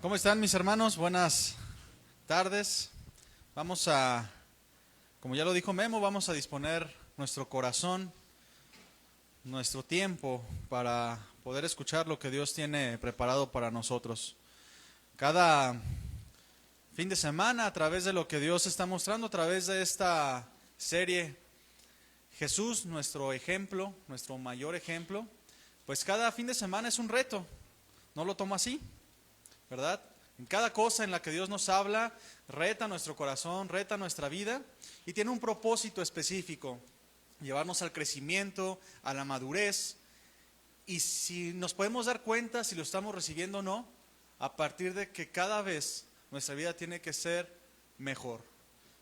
¿Cómo están mis hermanos? Buenas tardes. Como ya lo dijo Memo, vamos a disponer nuestro corazón, nuestro tiempo para poder escuchar lo que Dios tiene preparado para nosotros. Cada fin de semana, a través de lo que Dios está mostrando, a través de esta serie, Jesús, nuestro ejemplo, nuestro mayor ejemplo, pues cada fin de semana es un reto. No lo tomo así, ¿verdad? En cada cosa en la que Dios nos habla, reta nuestro corazón, reta nuestra vida y tiene un propósito específico, llevarnos al crecimiento, a la madurez. Y si nos podemos dar cuenta si lo estamos recibiendo o no, a partir de que cada vez nuestra vida tiene que ser mejor.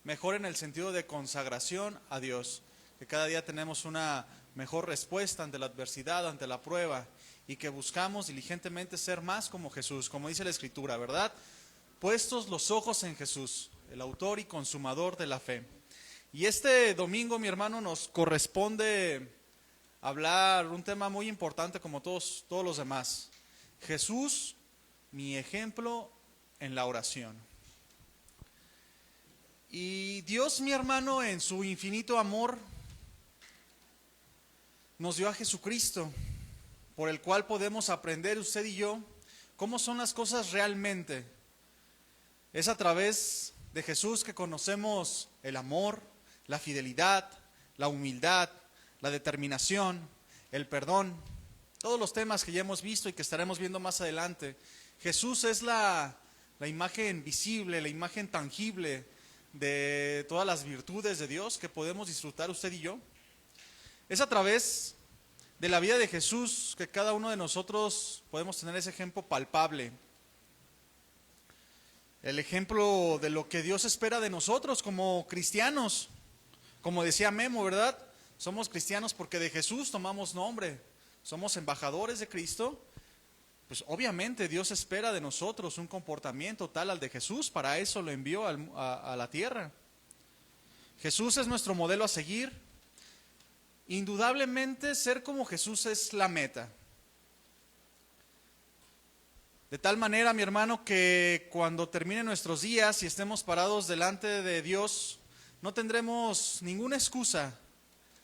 Mejor en el sentido de consagración a Dios, que cada día tenemos una mejor respuesta ante la adversidad, ante la prueba, y que buscamos diligentemente ser más como Jesús, como dice la Escritura, ¿verdad? Puestos los ojos en Jesús, el autor y consumador de la fe. Y este domingo, mi hermano, nos corresponde hablar un tema muy importante como todos los demás. Jesús, mi ejemplo en la oración. Y Dios, mi hermano, en su infinito amor, nos dio a Jesucristo, por el cual podemos aprender usted y yo cómo son las cosas realmente. Es a través de Jesús que conocemos el amor, la fidelidad, la humildad, la determinación, el perdón, todos los temas que ya hemos visto y que estaremos viendo más adelante. Jesús es la imagen visible, la imagen tangible de todas las virtudes de Dios que podemos disfrutar usted y yo. Es a través de la vida de Jesús que cada uno de nosotros podemos tener ese ejemplo palpable. El ejemplo de lo que Dios espera de nosotros como cristianos. Como decía Memo, ¿verdad? Somos cristianos porque de Jesús tomamos nombre. Somos embajadores de Cristo. Pues obviamente Dios espera de nosotros un comportamiento tal al de Jesús. Para eso lo envió a la tierra. Jesús es nuestro modelo a seguir. Indudablemente ser como Jesús es la meta. De tal manera, mi hermano, que cuando terminen nuestros días y estemos parados delante de Dios, no tendremos ninguna excusa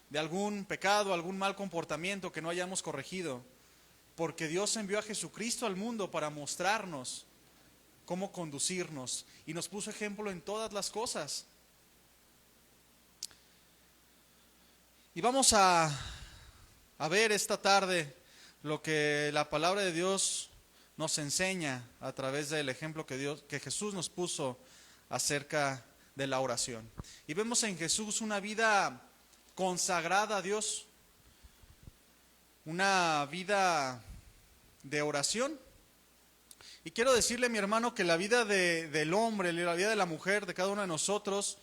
de algún pecado, algún mal comportamiento que no hayamos corregido, porque Dios envió a Jesucristo al mundo para mostrarnos cómo conducirnos y nos puso ejemplo en todas las cosas. Y vamos a ver esta tarde lo que la palabra de Dios nos enseña a través del ejemplo que Jesús nos puso acerca de la oración. Y vemos en Jesús una vida consagrada a Dios, una vida de oración. Y quiero decirle, mi hermano, que la vida del hombre, la vida de la mujer, de cada uno de nosotros,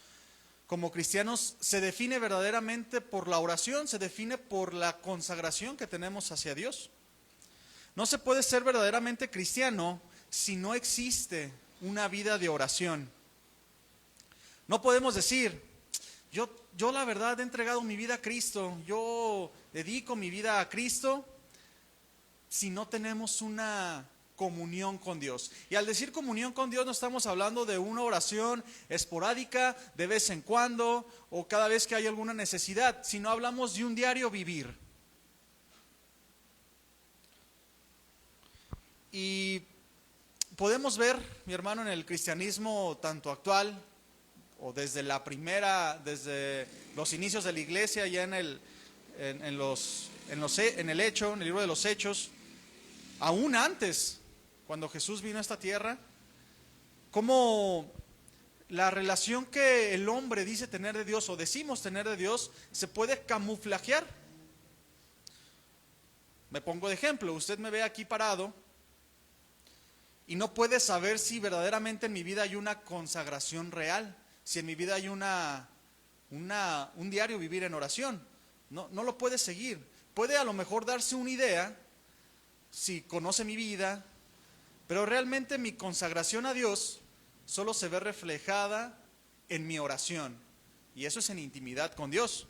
como cristianos, se define verdaderamente por la oración, se define por la consagración que tenemos hacia Dios. No se puede ser verdaderamente cristiano si no existe una vida de oración. No podemos decir, yo la verdad he entregado mi vida a Cristo, yo dedico mi vida a Cristo, si no tenemos una comunión con Dios. Y al decir comunión con Dios no estamos hablando de una oración esporádica de vez en cuando o cada vez que hay alguna necesidad, sino hablamos de un diario vivir. Y podemos ver, mi hermano, en el cristianismo tanto actual o desde los inicios de la iglesia, ya en el libro de los Hechos, aún antes, cuando Jesús vino a esta tierra, cómo la relación que el hombre dice tener de Dios o decimos tener de Dios se puede camuflajear. Me pongo de ejemplo, usted me ve aquí parado y no puede saber si verdaderamente en mi vida hay una consagración real, si en mi vida hay un diario vivir en oración. No lo puede seguir. Puede a lo mejor darse una idea si conoce mi vida, pero realmente mi consagración a Dios solo se ve reflejada en mi oración, y eso es en intimidad con Dios.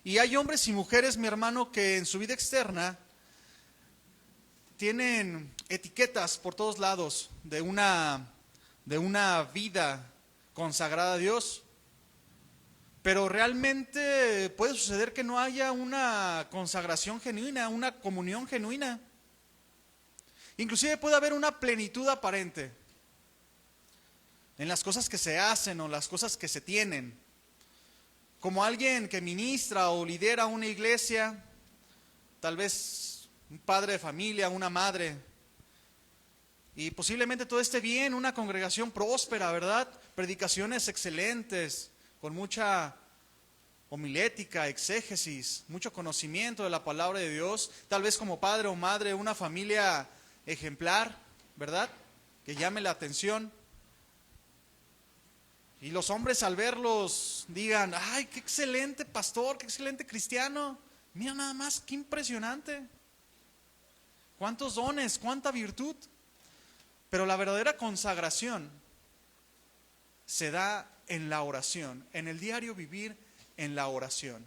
Y hay hombres y mujeres, mi hermano, que en su vida externa tienen etiquetas por todos lados de una vida consagrada a Dios, pero realmente puede suceder que no haya una consagración genuina, una comunión genuina. Inclusive puede haber una plenitud aparente en las cosas que se hacen o las cosas que se tienen. Como alguien que ministra o lidera una iglesia, tal vez un padre de familia, una madre, y posiblemente todo esté bien, una congregación próspera, ¿verdad? Predicaciones excelentes, con mucha homilética, exégesis, mucho conocimiento de la palabra de Dios, tal vez como padre o madre, una familia ejemplar, ¿verdad? Que llame la atención. Y los hombres al verlos digan, ay, qué excelente pastor, qué excelente cristiano. Mira nada más, qué impresionante. Cuántos dones, cuánta virtud. Pero la verdadera consagración se da en la oración, en el diario vivir en la oración.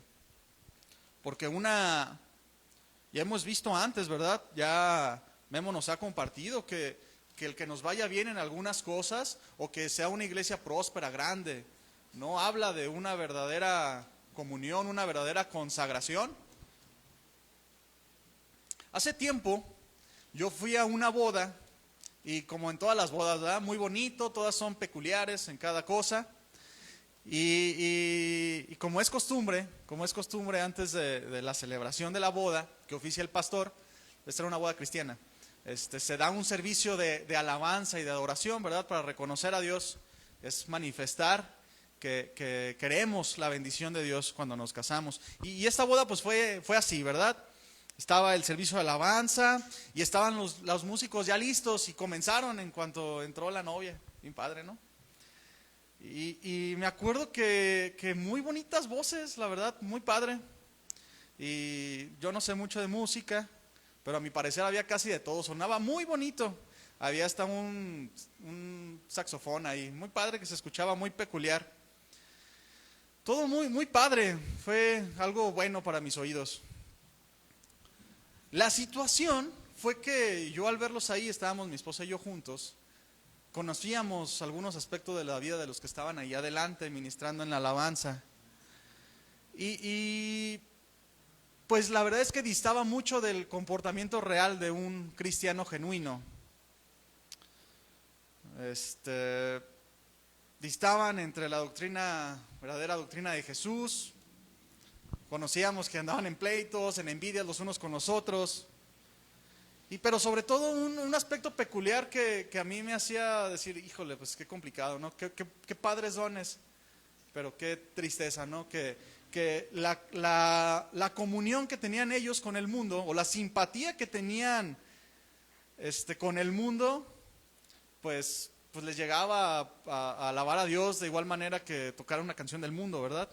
Porque ya hemos visto antes, ¿verdad? Ya Memo nos ha compartido que el que nos vaya bien en algunas cosas o que sea una iglesia próspera, grande, no habla de una verdadera comunión, una verdadera consagración. Hace tiempo yo fui a una boda y como en todas las bodas, ¿verdad? Muy bonito, todas son peculiares en cada cosa. Y como es costumbre antes de la celebración de la boda que oficia el pastor, esta era una boda cristiana, se da un servicio de alabanza y de adoración, ¿verdad? Para reconocer a Dios, es manifestar que queremos la bendición de Dios cuando nos casamos. Y esta boda pues fue así, ¿verdad? Estaba el servicio de alabanza y estaban los músicos ya listos y comenzaron en cuanto entró la novia. Bien padre, ¿no? Y me acuerdo que muy bonitas voces, la verdad, muy padre. Y yo no sé mucho de música, pero a mi parecer había casi de todo, sonaba muy bonito. Había hasta un saxofón ahí, muy padre, que se escuchaba muy peculiar. Todo muy, muy padre, fue algo bueno para mis oídos. La situación fue que yo al verlos ahí, estábamos mi esposa y yo juntos, conocíamos algunos aspectos de la vida de los que estaban ahí adelante ministrando en la alabanza. Y pues la verdad es que distaba mucho del comportamiento real de un cristiano genuino. Distaban entre la verdadera doctrina de Jesús. Conocíamos que andaban en pleitos, en envidias los unos con los otros. Pero sobre todo un aspecto peculiar que a mí me hacía decir, híjole, pues qué complicado, ¿no? Qué padres dones, pero qué tristeza, ¿no? Que la comunión que tenían ellos con el mundo, o la simpatía que tenían con el mundo, pues les llegaba a alabar a Dios de igual manera que tocar una canción del mundo, ¿verdad?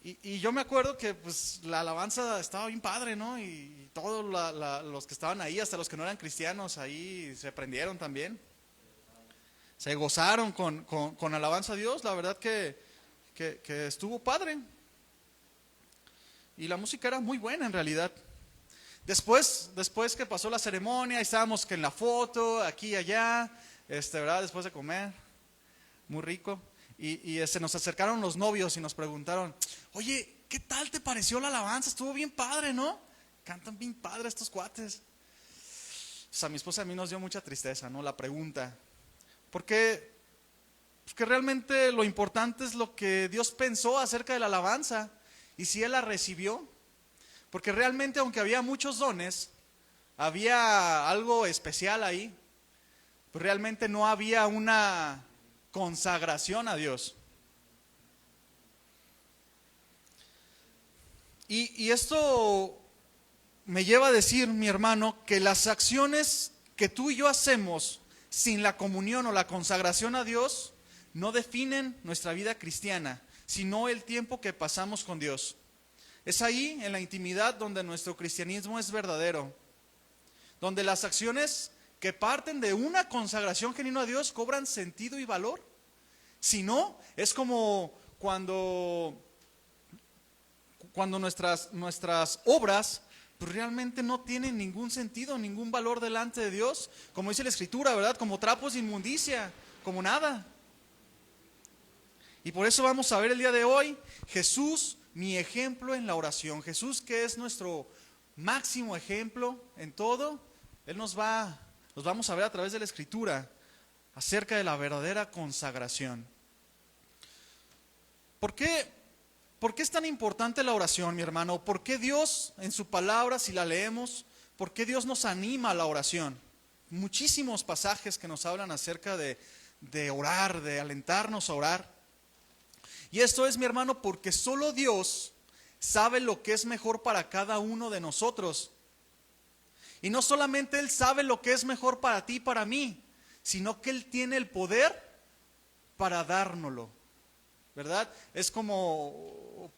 Y yo me acuerdo que pues la alabanza estaba bien padre, ¿no? Y todos los que estaban ahí, hasta los que no eran cristianos, ahí se prendieron también. Se gozaron con alabanza a Dios, la verdad que estuvo padre. Y la música era muy buena en realidad. Después que pasó la ceremonia, estábamos que en la foto, aquí y allá, ¿verdad? Después de comer, muy rico. Y nos acercaron los novios y nos preguntaron, oye, ¿qué tal te pareció la alabanza? Estuvo bien padre, ¿no? Cantan bien padre estos cuates. Pues a mi esposa y a mí nos dio mucha tristeza, ¿no? La pregunta. Porque realmente lo importante es lo que Dios pensó acerca de la alabanza y si Él la recibió. Porque realmente, aunque había muchos dones, había algo especial ahí, pues realmente no había una consagración a Dios. Y esto me lleva a decir, mi hermano, que las acciones que tú y yo hacemos sin la comunión o la consagración a Dios no definen nuestra vida cristiana, sino el tiempo que pasamos con Dios. Es ahí, en la intimidad, donde nuestro cristianismo es verdadero, donde las acciones que parten de una consagración genuina a Dios cobran sentido y valor. Si no, es como cuando nuestras obras pues realmente no tienen ningún sentido, ningún valor delante de Dios. Como dice la Escritura, ¿verdad? Como trapos de inmundicia, como nada. Y por eso vamos a ver el día de hoy, Jesús, mi ejemplo en la oración. Jesús, que es nuestro máximo ejemplo en todo, nos vamos a ver a través de la Escritura acerca de la verdadera consagración. ¿Por qué es tan importante la oración, mi hermano? ¿Por qué Dios en su palabra, si la leemos, por qué Dios nos anima a la oración? Muchísimos pasajes que nos hablan acerca de orar, de alentarnos a orar. Y esto es, mi hermano, porque solo Dios sabe lo que es mejor para cada uno de nosotros. Y no solamente Él sabe lo que es mejor para ti y para mí, sino que Él tiene el poder para dárnoslo, ¿verdad? Es como,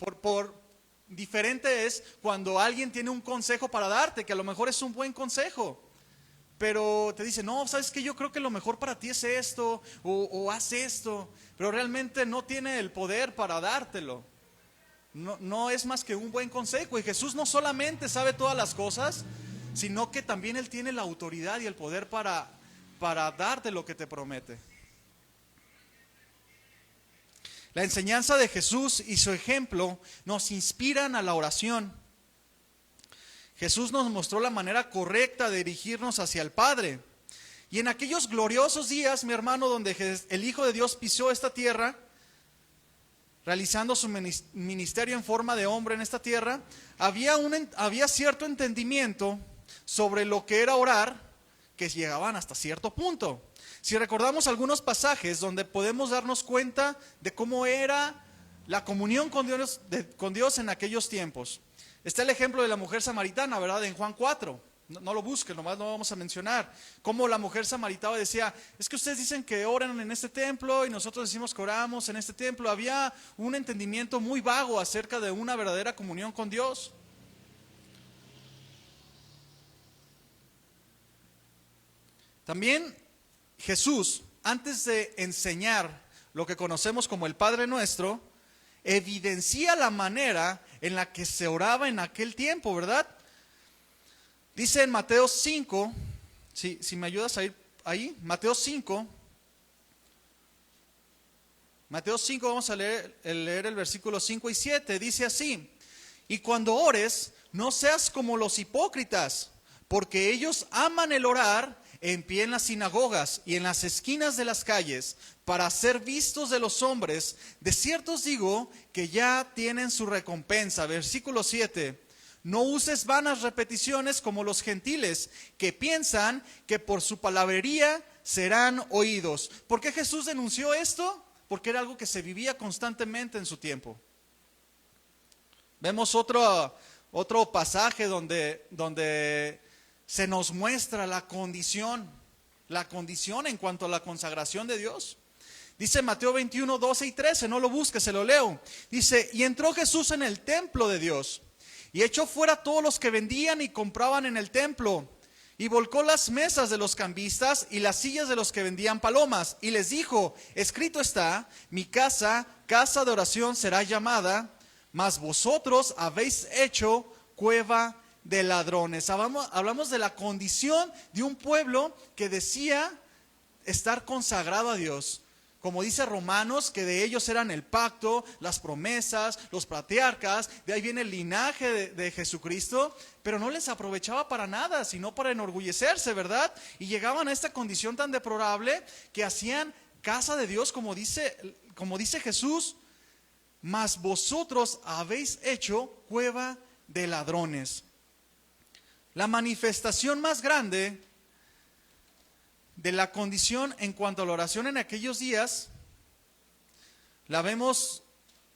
diferente es cuando alguien tiene un consejo para darte, que a lo mejor es un buen consejo, pero te dice, no, ¿sabes qué? Yo creo que lo mejor para ti es esto, o haz esto, pero realmente no tiene el poder para dártelo. No es más que un buen consejo. Y Jesús no solamente sabe todas las cosas, sino que también Él tiene la autoridad y el poder para darte lo que te promete. La enseñanza de Jesús y su ejemplo nos inspiran a la oración. Jesús nos mostró la manera correcta de dirigirnos hacia el Padre. Y en aquellos gloriosos días, mi hermano, donde el Hijo de Dios pisó esta tierra, realizando su ministerio en forma de hombre en esta tierra, había cierto entendimiento sobre lo que era orar, que llegaban hasta cierto punto. Si recordamos algunos pasajes donde podemos darnos cuenta de cómo era la comunión con Dios en aquellos tiempos. Está el ejemplo de la mujer samaritana, ¿verdad? En Juan 4. No lo busquen, nomás no vamos a mencionar. Cómo la mujer samaritana decía, es que ustedes dicen que oran en este templo y nosotros decimos que oramos en este templo. Había un entendimiento muy vago acerca de una verdadera comunión con Dios. También Jesús, antes de enseñar lo que conocemos como el Padre Nuestro, evidencia la manera en la que se oraba en aquel tiempo, ¿verdad? Dice en Mateo 5, si me ayudas a ir ahí, Mateo 5, vamos a leer el versículo 5 y 7, dice así: y cuando ores, no seas como los hipócritas, porque ellos aman el orar en pie en las sinagogas y en las esquinas de las calles, para ser vistos de los hombres. De cierto os digo que ya tienen su recompensa. Versículo 7. No uses vanas repeticiones como los gentiles, que piensan que por su palabrería serán oídos. ¿Por qué Jesús denunció esto? Porque era algo que se vivía constantemente en su tiempo. Vemos otro pasaje donde se nos muestra la condición en cuanto a la consagración de Dios. Dice Mateo 21, 12 y 13, no lo busques, se lo leo. Dice, y entró Jesús en el templo de Dios, y echó fuera a todos los que vendían y compraban en el templo, y volcó las mesas de los cambistas y las sillas de los que vendían palomas, y les dijo, escrito está, mi casa, casa de oración será llamada, mas vosotros habéis hecho cueva de ladrones. Hablamos de la condición de un pueblo que decía estar consagrado a Dios. Como dice Romanos, que de ellos eran el pacto, las promesas, los patriarcas, de ahí viene el linaje de Jesucristo, pero no les aprovechaba para nada, sino para enorgullecerse, ¿verdad? Y llegaban a esta condición tan deplorable que hacían casa de Dios, como dice Jesús, mas vosotros habéis hecho cueva de ladrones. La manifestación más grande de la condición en cuanto a la oración en aquellos días, la vemos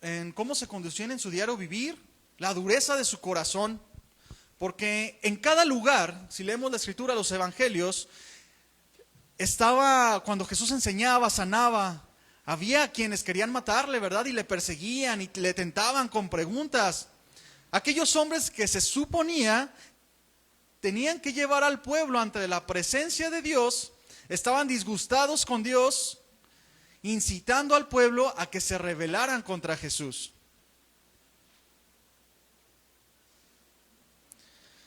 en cómo se conducían en su diario vivir, la dureza de su corazón, porque en cada lugar, si leemos la Escritura, los Evangelios, estaba cuando Jesús enseñaba, sanaba, había quienes querían matarle, ¿verdad? Y le perseguían y le tentaban con preguntas. Aquellos hombres que se suponía tenían que llevar al pueblo ante la presencia de Dios, estaban disgustados con Dios, incitando al pueblo a que se rebelaran contra Jesús.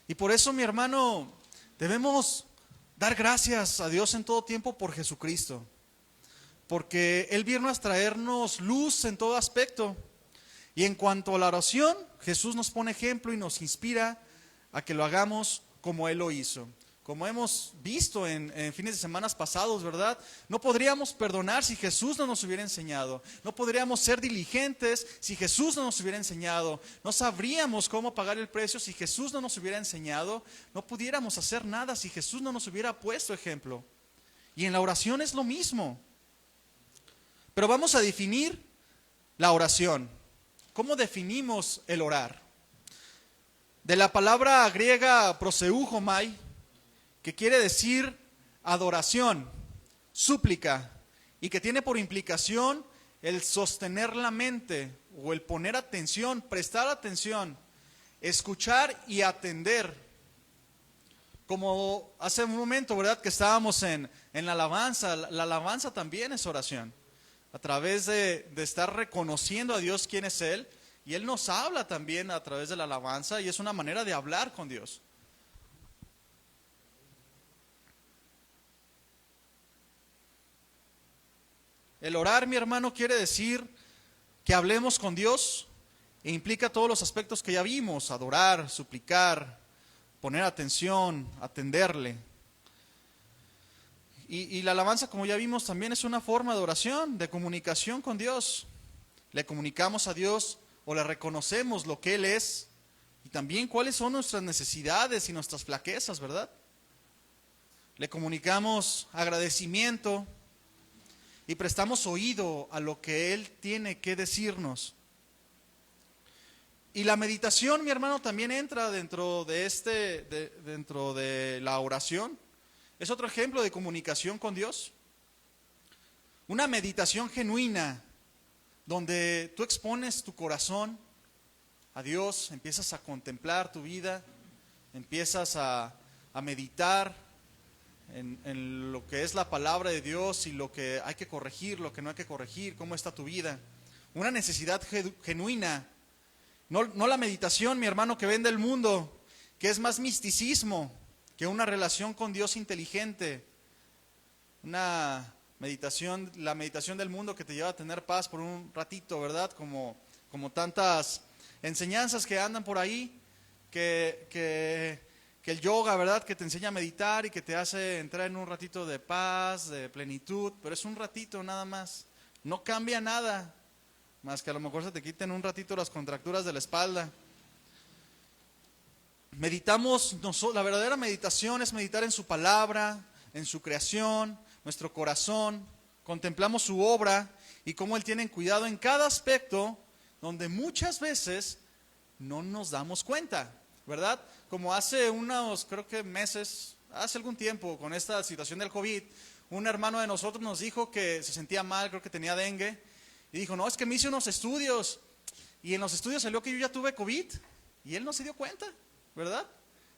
Y por eso, mi hermano, debemos dar gracias a Dios en todo tiempo por Jesucristo. Porque Él vino a traernos luz en todo aspecto. Y en cuanto a la oración, Jesús nos pone ejemplo y nos inspira a que lo hagamos como Él lo hizo. Como hemos visto en fines de semanas pasados, ¿verdad? No podríamos perdonar si Jesús no nos hubiera enseñado. No podríamos ser diligentes si Jesús no nos hubiera enseñado. No sabríamos cómo pagar el precio si Jesús no nos hubiera enseñado. No pudiéramos hacer nada si Jesús no nos hubiera puesto ejemplo. Y en la oración es lo mismo. Pero vamos a definir la oración. ¿Cómo definimos el orar? De la palabra griega proseuchomai, que quiere decir adoración, súplica, y que tiene por implicación el sostener la mente o el poner atención, prestar atención, escuchar y atender. Como hace un momento, ¿verdad? Que estábamos en la alabanza. La alabanza también es oración. A través de estar reconociendo a Dios quién es Él. Y Él nos habla también a través de la alabanza y es una manera de hablar con Dios. El orar, mi hermano, quiere decir que hablemos con Dios e implica todos los aspectos que ya vimos: adorar, suplicar, poner atención, atenderle. Y la alabanza, como ya vimos, también es una forma de oración, de comunicación con Dios. Le comunicamos a Dios o le reconocemos lo que Él es y también cuáles son nuestras necesidades y nuestras flaquezas, ¿verdad? Le comunicamos agradecimiento y prestamos oído a lo que Él tiene que decirnos. Y la meditación, mi hermano, también entra dentro de la oración. Es otro ejemplo de comunicación con Dios. Una meditación genuina, donde tú expones tu corazón a Dios, empiezas a contemplar tu vida, empiezas a meditar en lo que es la palabra de Dios y lo que hay que corregir, lo que no hay que corregir, cómo está tu vida. Una necesidad genuina. No la meditación, mi hermano, que vende el mundo, que es más misticismo que una relación con Dios inteligente. La meditación del mundo que te lleva a tener paz por un ratito, ¿verdad? Como tantas enseñanzas que andan por ahí, que el yoga, ¿verdad? Que te enseña a meditar y que te hace entrar en un ratito de paz, de plenitud, pero es un ratito nada más. No cambia nada, más que a lo mejor se te quiten un ratito las contracturas de la espalda. Meditamos, la verdadera meditación es meditar en su palabra, en su creación, nuestro corazón. Contemplamos su obra y cómo Él tiene cuidado en cada aspecto, donde muchas veces no nos damos cuenta, ¿verdad? Como hace unos, creo que meses, hace algún tiempo, con esta situación del COVID, un hermano de nosotros nos dijo que se sentía mal, creo que tenía dengue, y dijo, no, es que me hice unos estudios, y en los estudios salió que yo ya tuve COVID, y él no se dio cuenta, ¿verdad?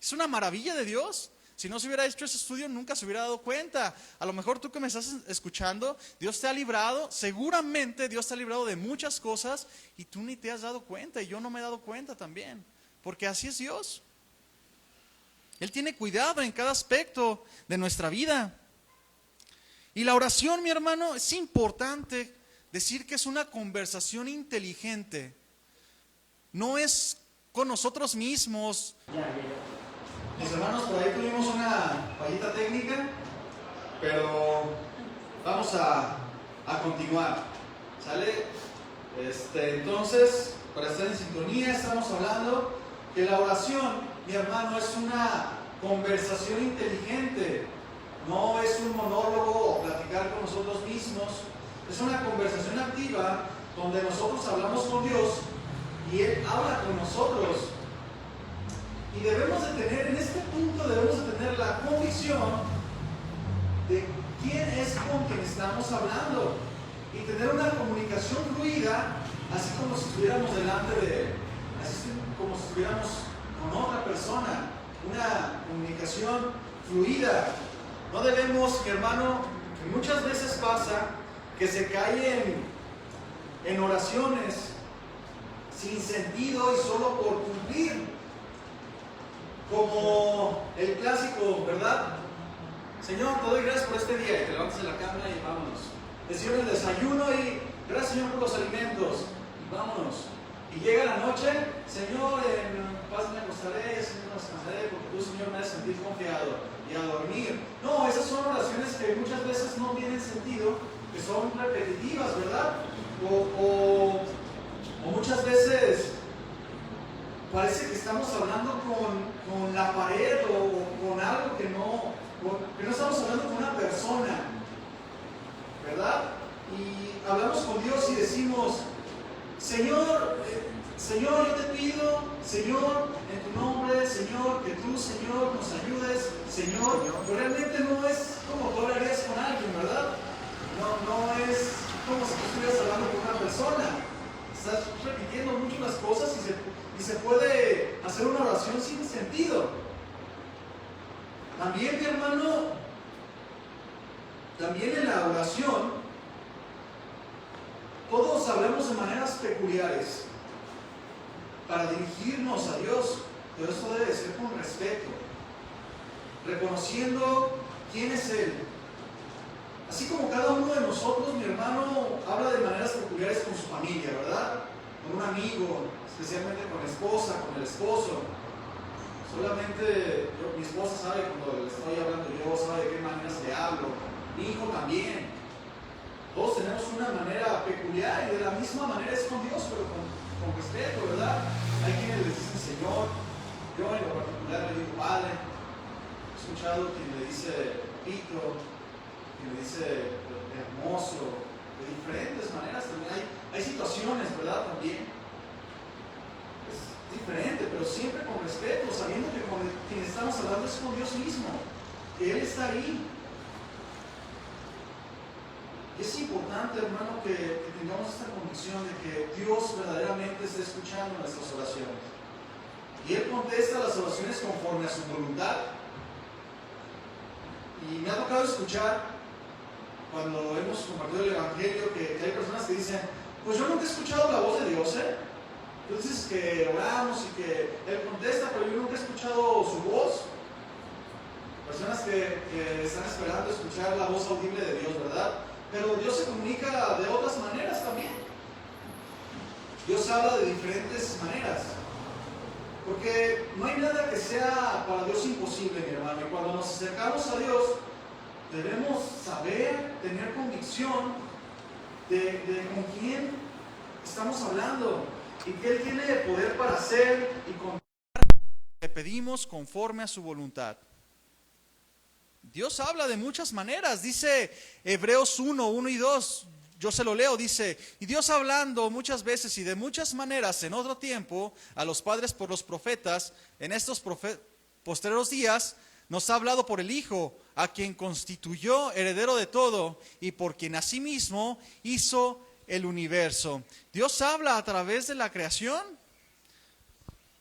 Es una maravilla de Dios. Si no se hubiera hecho ese estudio, nunca se hubiera dado cuenta. A lo mejor tú que me estás escuchando, Dios te ha librado, seguramente Dios te ha librado de muchas cosas y tú ni te has dado cuenta, y yo no me he dado cuenta también, porque así es Dios. Él tiene cuidado en cada aspecto de nuestra vida. Y la oración, mi hermano, es importante decir que es una conversación inteligente. No es con nosotros mismos. Mis hermanos, por ahí tuvimos una fallita técnica, pero vamos a continuar, ¿sale? Entonces, para estar en sintonía, estamos hablando que la oración, mi hermano, es una conversación inteligente, no es un monólogo o platicar con nosotros mismos, es una conversación activa donde nosotros hablamos con Dios y Él habla con nosotros. Y debemos de tener, en este punto debemos de tener la convicción de quién es con quien estamos hablando y tener una comunicación fluida, así como si estuviéramos delante de Él, así como si estuviéramos con otra persona, una comunicación fluida. No debemos, mi hermano, que muchas veces pasa que se cae en oraciones sin sentido y solo por cumplir. como el clásico, ¿verdad? Señor, te doy gracias por este día, y te levantas de la cama y vámonos. Te sirven el desayuno y gracias, Señor, por los alimentos, y vámonos. Y llega la noche, Señor, en paz me acostaré, Señor, me descansaré, porque tú, Señor, me haces sentir confiado, y a dormir. No, esas son oraciones que muchas veces no tienen sentido, que son repetitivas, ¿verdad? O muchas veces parece que estamos hablando con la pared o con algo que no estamos hablando con una persona, ¿verdad? Y hablamos con Dios y decimos, Señor, Señor, yo te pido, Señor, en tu nombre, Señor, que tú, Señor, nos ayudes, Señor. Pero realmente no es como tú hablarías con alguien, ¿verdad? No es como si tú estuvieras hablando con una persona. Estás repitiendo mucho las cosas y se puede hacer una oración sin sentido. También, mi hermano, también en la oración, todos hablamos de maneras peculiares para dirigirnos a Dios, pero esto debe ser con respeto, reconociendo quién es Él. Así como cada uno de nosotros, mi hermano, habla de maneras peculiares con su familia, ¿verdad? Con un amigo, especialmente con la esposa, con el esposo. Solamente mi esposa sabe cuando le estoy hablando yo, sabe de qué maneras le hablo. Mi hijo también. Todos tenemos una manera peculiar y de la misma manera es con Dios, pero con respeto, ¿verdad? Hay quienes le dicen Señor, yo en lo particular le digo Padre. He escuchado quien le dice Pito, quien le dice hermoso, de diferentes maneras también. Hay situaciones, ¿verdad? También. Es diferente, pero siempre con respeto, sabiendo que con quien estamos hablando es con Dios mismo, que Él está ahí. Es importante, hermano, que tengamos esta convicción de que Dios verdaderamente está escuchando nuestras oraciones. Y Él contesta las oraciones conforme a su voluntad. Y me ha tocado escuchar, cuando hemos compartido el Evangelio, que hay personas que dicen, pues yo nunca he escuchado la voz de Dios, Entonces que oramos y que Él contesta, pero yo nunca he escuchado su voz. Personas que están esperando escuchar la voz audible de Dios, ¿verdad? Pero Dios se comunica de otras maneras también. Dios habla de diferentes maneras. Porque no hay nada que sea para Dios imposible, mi hermano. Y cuando nos acercamos a Dios, debemos saber, tener convicción de con quién estamos hablando y que Él tiene el poder para hacer y contar. Le pedimos conforme a su voluntad. Dios habla de muchas maneras, dice Hebreos 1 y 2, yo se lo leo, dice, y Dios hablando muchas veces y de muchas maneras en otro tiempo a los padres por los profetas, en estos postreros días nos ha hablado por el Hijo, a quien constituyó heredero de todo y por quien asimismo hizo el universo. Dios habla a través de la creación.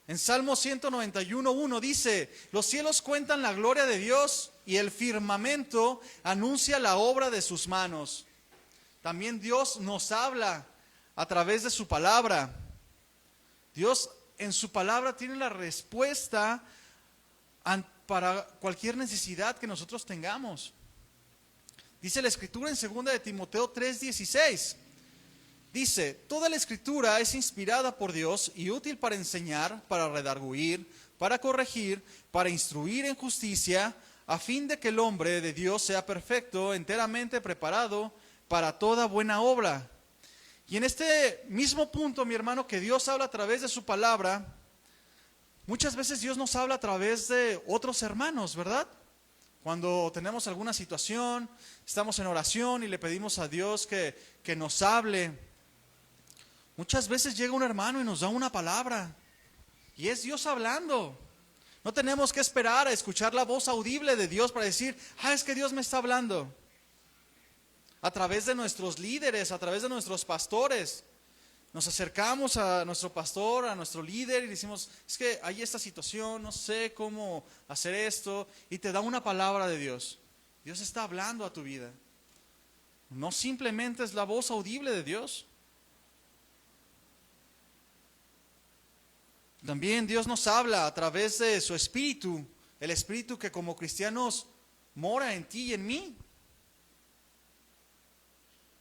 En Salmo 191:1 dice, los cielos cuentan la gloria de Dios y el firmamento anuncia la obra de sus manos. También Dios nos habla a través de su palabra. Dios en su palabra tiene la respuesta para cualquier necesidad que nosotros tengamos. Dice la Escritura en 2 de Timoteo 3:16. Dice, toda la Escritura es inspirada por Dios y útil para enseñar, para redarguir, para corregir, para instruir en justicia, a fin de que el hombre de Dios sea perfecto, enteramente preparado para toda buena obra. Y en este mismo punto, mi hermano, que Dios habla a través de su palabra, muchas veces Dios nos habla a través de otros hermanos, ¿verdad? Cuando tenemos alguna situación, estamos en oración y le pedimos a Dios que nos hable. Muchas veces llega un hermano y nos da una palabra y es Dios hablando. No tenemos que esperar a escuchar la voz audible de Dios para decir, es que Dios me está hablando. A través de nuestros líderes, a través de nuestros pastores, nos acercamos a nuestro pastor, a nuestro líder y decimos, es que hay esta situación, no sé cómo hacer esto, y te da una palabra de Dios. Dios está hablando a tu vida. No simplemente es la voz audible de Dios. También Dios nos habla a través de su Espíritu, el Espíritu que como cristianos mora en ti y en mí.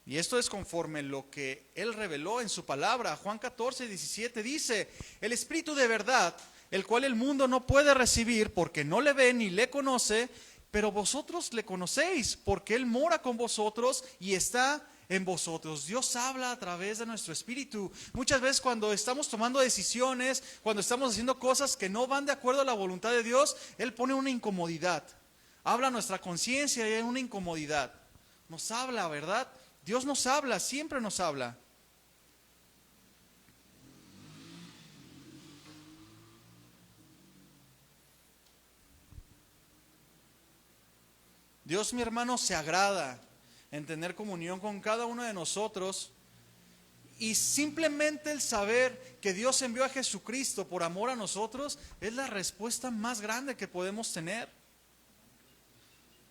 Y esto es conforme lo que Él reveló en su palabra. Juan 14:17 dice: el Espíritu de verdad, el cual el mundo no puede recibir porque no le ve ni le conoce, pero vosotros le conocéis porque Él mora con vosotros y está en vosotros. Dios habla a través de nuestro espíritu. Muchas veces cuando estamos tomando decisiones, cuando estamos haciendo cosas que no van de acuerdo a la voluntad de Dios, Él pone una incomodidad. Habla a nuestra conciencia y hay una incomodidad. Nos habla, ¿verdad? Dios nos habla, siempre nos habla. Dios, mi hermano, se agrada en tener comunión con cada uno de nosotros, y simplemente el saber que Dios envió a Jesucristo por amor a nosotros es la respuesta más grande que podemos tener.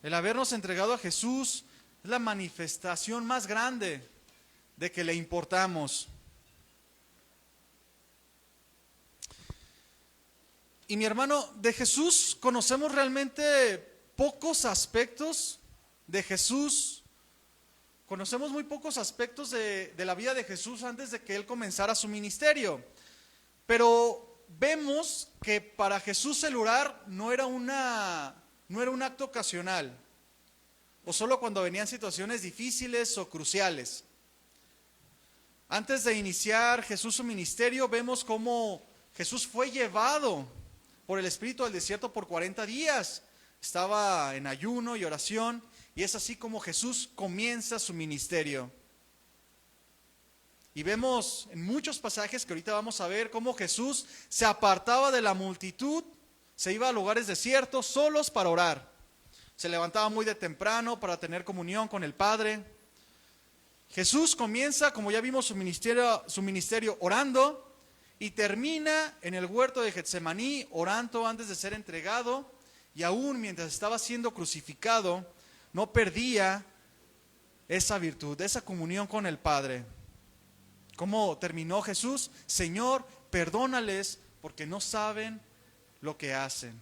El habernos entregado a Jesús es la manifestación más grande de que le importamos. Y mi hermano, de Jesús conocemos realmente pocos aspectos de Jesús. Conocemos muy pocos aspectos de la vida de Jesús antes de que Él comenzara su ministerio. Pero vemos que para Jesús el orar no era un acto ocasional, o solo cuando venían situaciones difíciles o cruciales. Antes de iniciar Jesús su ministerio, vemos cómo Jesús fue llevado por el Espíritu al desierto por 40 días. Estaba en ayuno y oración, y es así como Jesús comienza su ministerio. Y vemos en muchos pasajes que ahorita vamos a ver cómo Jesús se apartaba de la multitud, se iba a lugares desiertos solos para orar. Se levantaba muy de temprano para tener comunión con el Padre. Jesús comienza, como ya vimos, su ministerio orando, y termina en el huerto de Getsemaní orando antes de ser entregado. Y aún mientras estaba siendo crucificado, no perdía esa virtud, esa comunión con el Padre. ¿Cómo terminó Jesús? Señor, perdónales porque no saben lo que hacen.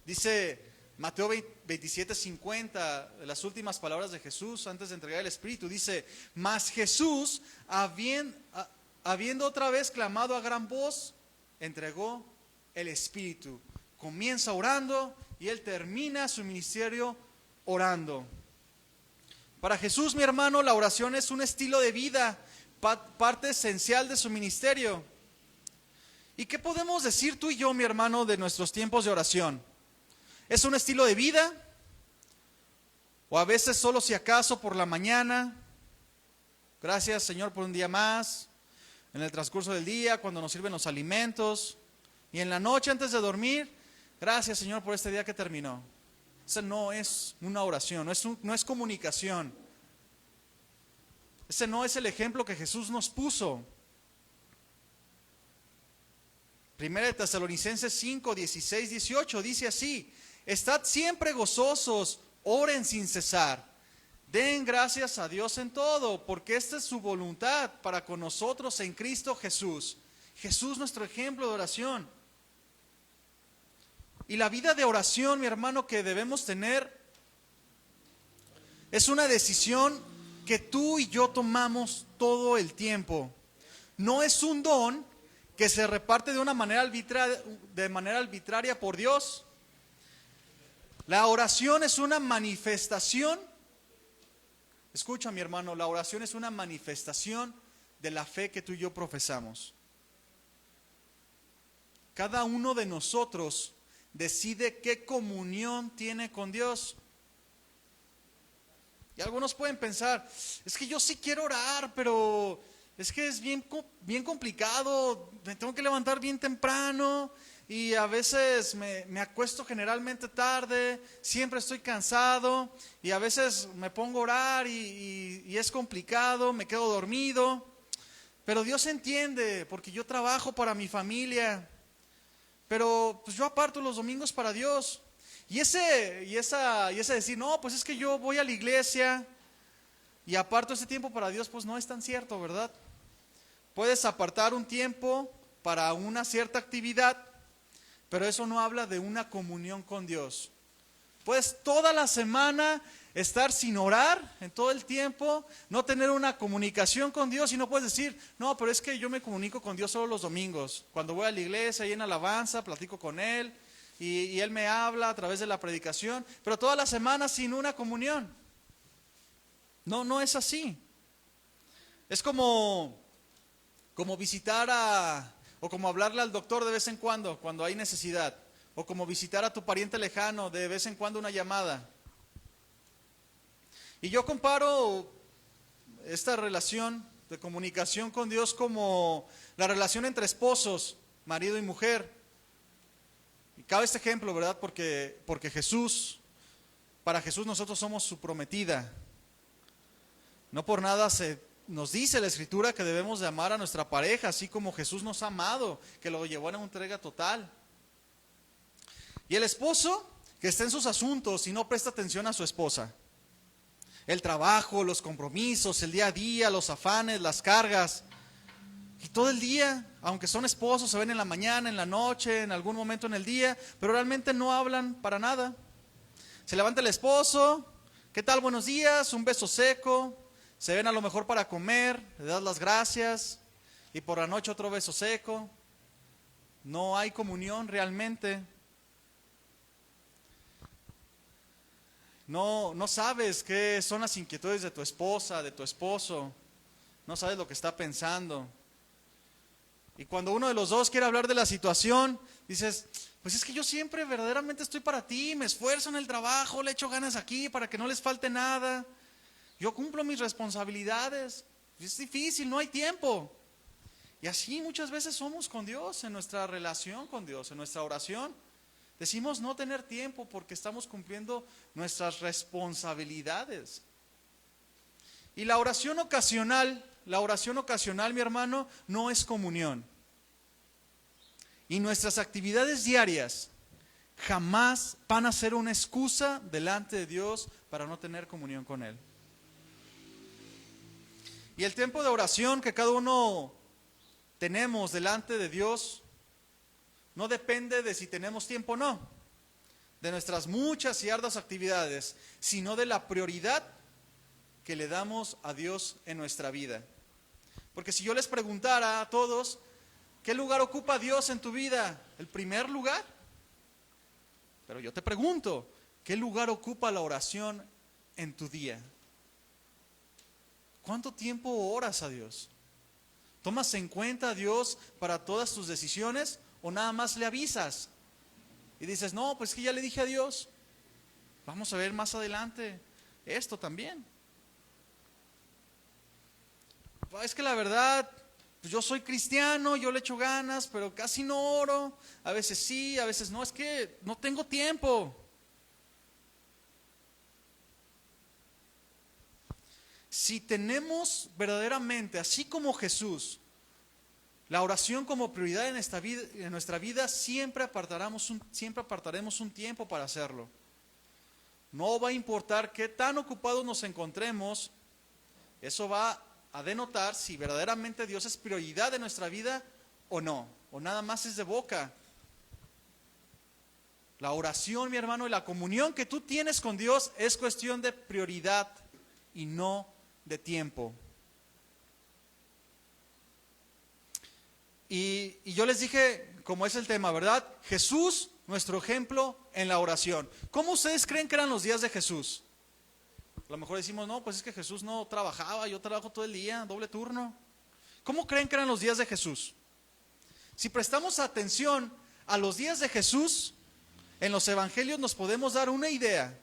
Dice Mateo 27:50, las últimas palabras de Jesús antes de entregar el Espíritu. Dice: mas Jesús, habiendo otra vez clamado a gran voz, entregó el Espíritu. Comienza orando y Él termina su ministerio orando. Para Jesús, mi hermano, la oración es un estilo de vida, parte esencial de su ministerio. ¿Y qué podemos decir tú y yo, mi hermano, de nuestros tiempos de oración? ¿Es un estilo de vida? ¿O a veces solo si acaso por la mañana? Gracias, Señor, por un día más. En el transcurso del día, cuando nos sirven los alimentos. Y en la noche antes de dormir, gracias, Señor, por este día que terminó. Esa no es una oración, no es comunicación. Ese no es el ejemplo que Jesús nos puso. Primera de Tesalonicenses 5, 16, 18 dice así: estad siempre gozosos, oren sin cesar, den gracias a Dios en todo, porque esta es su voluntad para con nosotros en Cristo Jesús. Jesús, nuestro ejemplo de oración. Y la vida de oración, mi hermano, que debemos tener es una decisión que tú y yo tomamos todo el tiempo. No es un don que se reparte de manera arbitraria por Dios. La oración es una manifestación. Escucha, mi hermano, la oración es una manifestación de la fe que tú y yo profesamos. Cada uno de nosotros decide qué comunión tiene con Dios. Y algunos pueden pensar: es que yo sí quiero orar, pero es que es bien complicado, me tengo que levantar bien temprano y a veces me acuesto generalmente tarde, siempre estoy cansado y a veces me pongo a orar y es complicado, me quedo dormido. Pero Dios entiende, porque yo trabajo para mi familia. Pero pues yo aparto los domingos para Dios. Y ese decir: no, pues es que yo voy a la iglesia y aparto ese tiempo para Dios, pues no es tan cierto, ¿verdad? Puedes apartar un tiempo para una cierta actividad, pero eso no habla de una comunión con Dios. Puedes toda la semana estar sin orar en todo el tiempo, no tener una comunicación con Dios y no puedes decir, no, pero es que yo me comunico con Dios solo los domingos. Cuando voy a la iglesia y en alabanza, platico con Él y Él me habla a través de la predicación, pero toda la semana sin una comunión. No, no es así. Es como visitar o como hablarle al doctor de vez en cuando hay necesidad. O como visitar a tu pariente lejano, de vez en cuando una llamada. Y yo comparo esta relación de comunicación con Dios como la relación entre esposos, marido y mujer. Y cabe este ejemplo, ¿verdad? Porque para Jesús nosotros somos su prometida. No por nada nos dice la Escritura que debemos de amar a nuestra pareja, así como Jesús nos ha amado, que lo llevó a una entrega total. Y el esposo que está en sus asuntos y no presta atención a su esposa. El trabajo, los compromisos, el día a día, los afanes, las cargas. Y todo el día, aunque son esposos, se ven en la mañana, en la noche, en algún momento en el día, pero realmente no hablan para nada. Se levanta el esposo, ¿qué tal? Buenos días, un beso seco. Se ven a lo mejor para comer, le das las gracias y por la noche otro beso seco. No hay comunión realmente. No sabes qué son las inquietudes de tu esposa, de tu esposo. No sabes lo que está pensando. Y cuando uno de los dos quiere hablar de la situación, dices, pues es que yo siempre verdaderamente estoy para ti, me esfuerzo en el trabajo, le echo ganas aquí para que no les falte nada. Yo cumplo mis responsabilidades. Es difícil, no hay tiempo. Y así muchas veces somos con Dios, en nuestra relación con Dios, en nuestra oración. Decimos no tener tiempo porque estamos cumpliendo nuestras responsabilidades. Y la oración ocasional, mi hermano, no es comunión. Y nuestras actividades diarias jamás van a ser una excusa delante de Dios para no tener comunión con Él. Y el tiempo de oración que cada uno tenemos delante de Dios no depende de si tenemos tiempo o no, de nuestras muchas y arduas actividades, sino de la prioridad que le damos a Dios en nuestra vida. Porque si yo les preguntara a todos, ¿qué lugar ocupa Dios en tu vida? ¿El primer lugar? Pero yo te pregunto, ¿qué lugar ocupa la oración en tu día? ¿Cuánto tiempo oras a Dios? ¿Tomas en cuenta a Dios para todas tus decisiones o nada más le avisas? Y dices, no, pues que ya le dije a Dios. Vamos a ver más adelante esto también. Es que la verdad, pues yo soy cristiano, yo le echo ganas, pero casi no oro. A veces sí, a veces no, es que no tengo tiempo. Si tenemos verdaderamente, así como Jesús, la oración como prioridad en nuestra vida, siempre apartaremos un tiempo para hacerlo. No va a importar qué tan ocupados nos encontremos, eso va a denotar si verdaderamente Dios es prioridad de nuestra vida o no, o nada más es de boca. La oración, mi hermano, y la comunión que tú tienes con Dios es cuestión de prioridad y no de tiempo. Y yo les dije, como es el tema, ¿verdad? Jesús, nuestro ejemplo en la oración. ¿Cómo ustedes creen que eran los días de Jesús? A lo mejor decimos, no, pues es que Jesús no trabajaba, yo trabajo todo el día, doble turno. ¿Cómo creen que eran los días de Jesús? Si prestamos atención a los días de Jesús, en los evangelios nos podemos dar una idea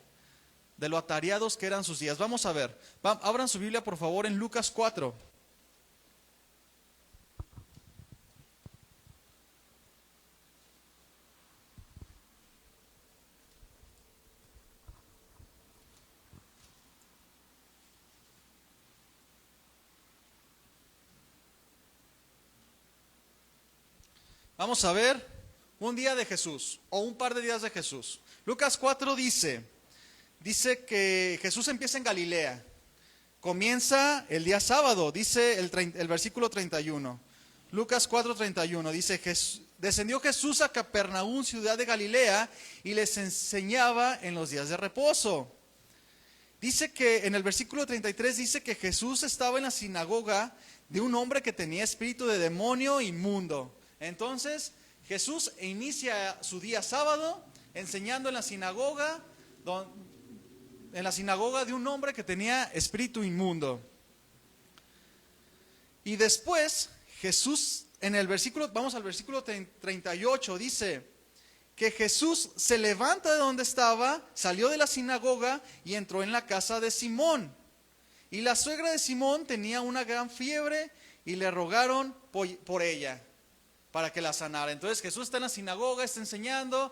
de lo atareados que eran sus días. Vamos a ver, abran su Biblia por favor en Lucas 4. Vamos a ver un día de Jesús o un par de días de Jesús. Lucas 4 dice que Jesús empieza en Galilea. Comienza el día sábado, dice el versículo 31. Lucas 4:31 dice, descendió Jesús a Capernaum, ciudad de Galilea, y les enseñaba en los días de reposo. Dice que en el versículo 33 dice que Jesús estaba en la sinagoga de un hombre que tenía espíritu de demonio inmundo. Entonces Jesús inicia su día sábado enseñando en la sinagoga de un hombre que tenía espíritu inmundo. Y después Jesús, vamos al versículo 38, dice que Jesús se levanta de donde estaba, salió de la sinagoga y entró en la casa de Simón. Y la suegra de Simón tenía una gran fiebre y le rogaron por ella para que la sanara. Entonces Jesús está en la sinagoga, está enseñando,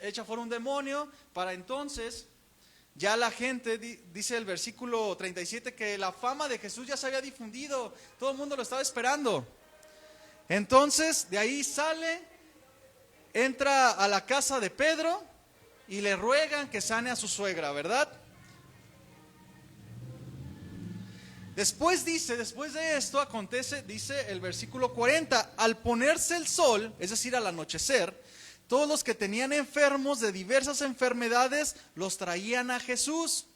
echa fuera un demonio. Para entonces ya la gente, dice el versículo 37, que la fama de Jesús ya se había difundido, todo el mundo lo estaba esperando. Entonces de ahí sale, entra a la casa de Pedro y le ruegan que sane a su suegra, ¿verdad? Después de esto acontece, dice el versículo 40, al ponerse el sol, es decir, al anochecer, todos los que tenían enfermos de diversas enfermedades los traían a Jesús.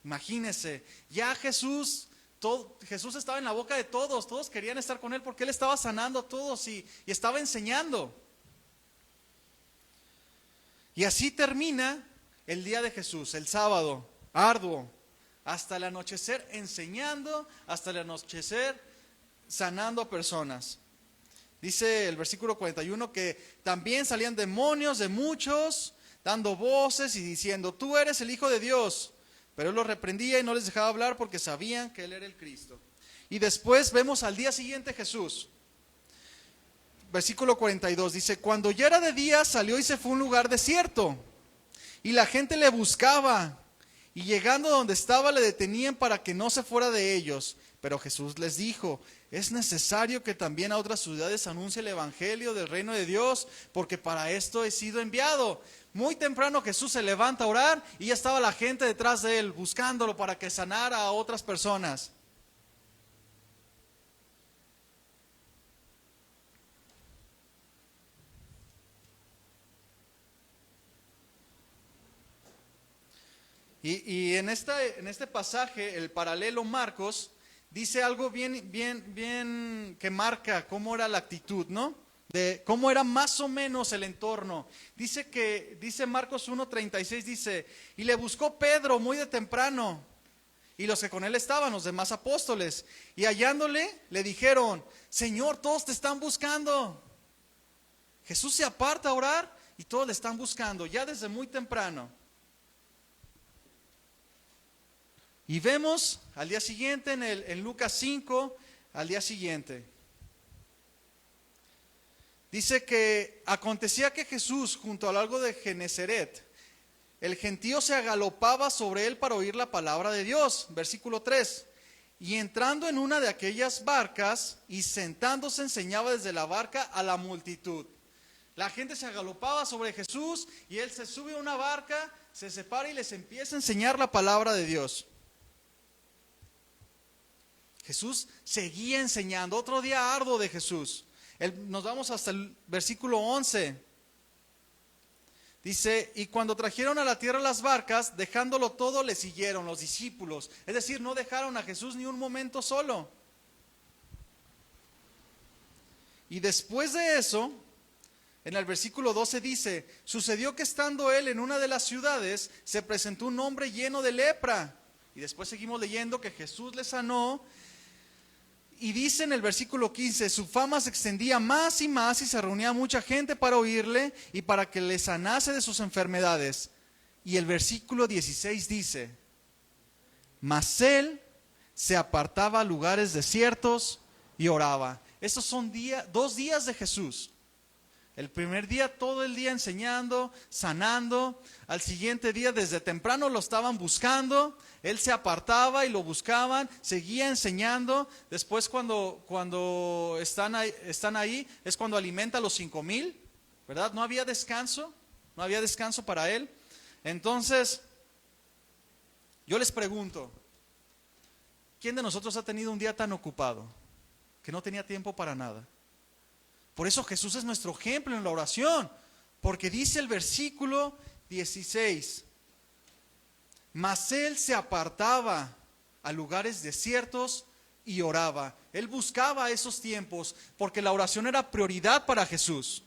Imagínense, ya Jesús estaba en la boca de todos querían estar con él porque él estaba sanando a todos y estaba enseñando. Y así termina el día de Jesús, el sábado, arduo, hasta el anochecer enseñando, hasta el anochecer sanando a personas. Dice el versículo 41 que también salían demonios de muchos, dando voces y diciendo, tú eres el Hijo de Dios. Pero él los reprendía y no les dejaba hablar porque sabían que él era el Cristo. Y después vemos al día siguiente Jesús. Versículo 42 dice, cuando ya era de día salió y se fue a un lugar desierto. Y la gente le buscaba. Y llegando donde estaba le detenían para que no se fuera de ellos. Pero Jesús les dijo, es necesario que también a otras ciudades anuncie el evangelio del reino de Dios, porque para esto he sido enviado. Muy temprano Jesús se levanta a orar y ya estaba la gente detrás de él, buscándolo para que sanara a otras personas. Y en este pasaje, el paralelo Marcos, dice algo bien que marca cómo era la actitud, ¿no? De cómo era más o menos el entorno. Dice Marcos 1:36, dice, y le buscó Pedro muy de temprano, y los que con él estaban, los demás apóstoles, y hallándole, le dijeron, Señor, todos te están buscando. Jesús se aparta a orar, y todos le están buscando, ya desde muy temprano. Y vemos al día siguiente, en Lucas 5, al día siguiente. Dice que acontecía que Jesús, junto al lago de Genesaret, el gentío se agalopaba sobre él para oír la palabra de Dios. Versículo 3. Y entrando en una de aquellas barcas y sentándose enseñaba desde la barca a la multitud. La gente se agalopaba sobre Jesús y él se sube a una barca, se separa y les empieza a enseñar la palabra de Dios. Jesús seguía enseñando, otro día arduo de Jesús. Nos vamos hasta el versículo 11. Dice, y cuando trajeron a la tierra las barcas, dejándolo todo, le siguieron los discípulos. Es decir, no dejaron a Jesús ni un momento solo. Y después de eso, en el versículo 12 dice, sucedió que estando él en una de las ciudades, se presentó un hombre lleno de lepra. Y después seguimos leyendo que Jesús le sanó. Y dice en el versículo 15, su fama se extendía más y más y se reunía mucha gente para oírle y para que le sanase de sus enfermedades. Y el versículo 16 dice, mas él se apartaba a lugares desiertos y oraba. Estos son 2 días de Jesús. El primer día todo el día enseñando, sanando. Al siguiente día desde temprano lo estaban buscando. Él se apartaba y lo buscaban, seguía enseñando. Después cuando están ahí es cuando alimenta a los 5,000, ¿verdad? No había descanso para él. Entonces, yo les pregunto, ¿quién de nosotros ha tenido un día tan ocupado que no tenía tiempo para nada. Por eso Jesús es nuestro ejemplo en la oración, porque dice el versículo 16, mas él se apartaba a lugares desiertos y oraba. Él buscaba esos tiempos porque la oración era prioridad para Jesús.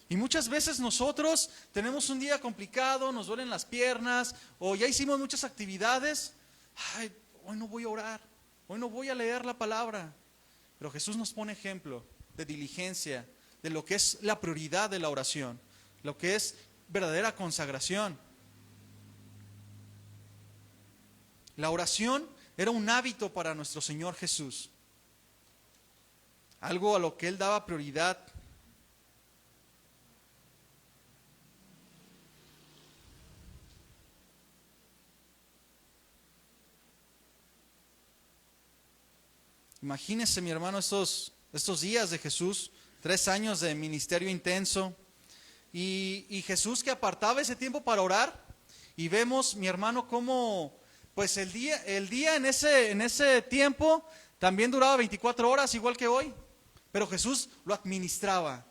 Y muchas veces nosotros tenemos un día complicado, nos duelen las piernas, o ya hicimos muchas actividades. Ay, hoy no voy a orar, hoy no voy a leer la palabra. Pero Jesús nos pone ejemplo de diligencia, de lo que es la prioridad de la oración, lo que es verdadera consagración. La oración era un hábito para nuestro Señor Jesús, algo a lo que Él daba prioridad. Imagínese, mi hermano, estos días de Jesús, 3 años de ministerio intenso, y Jesús que apartaba ese tiempo para orar, y vemos, mi hermano, cómo pues el día en ese tiempo también duraba 24 horas, igual que hoy, pero Jesús lo administraba.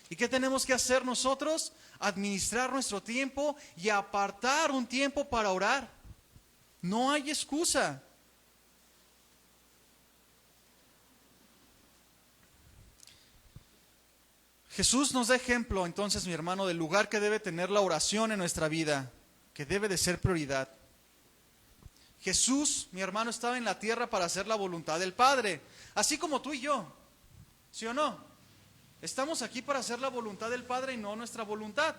¿Y qué tenemos que hacer nosotros? Administrar nuestro tiempo y apartar un tiempo para orar. No hay excusa. Jesús nos da ejemplo, entonces, mi hermano, del lugar que debe tener la oración en nuestra vida, que debe de ser prioridad. Jesús, mi hermano, estaba en la tierra para hacer la voluntad del Padre, así como tú y yo, ¿sí o no? Estamos aquí para hacer la voluntad del Padre y no nuestra voluntad.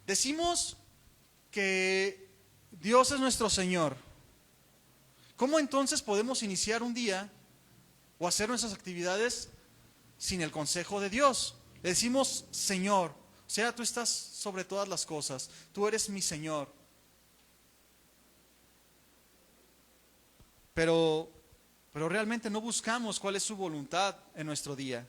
Decimos que Dios es nuestro Señor. ¿Cómo entonces podemos iniciar un día o hacer nuestras actividades sin el consejo de Dios? Le decimos Señor, o sea, tú estás sobre todas las cosas, tú eres mi Señor. Pero realmente no buscamos cuál es su voluntad en nuestro día.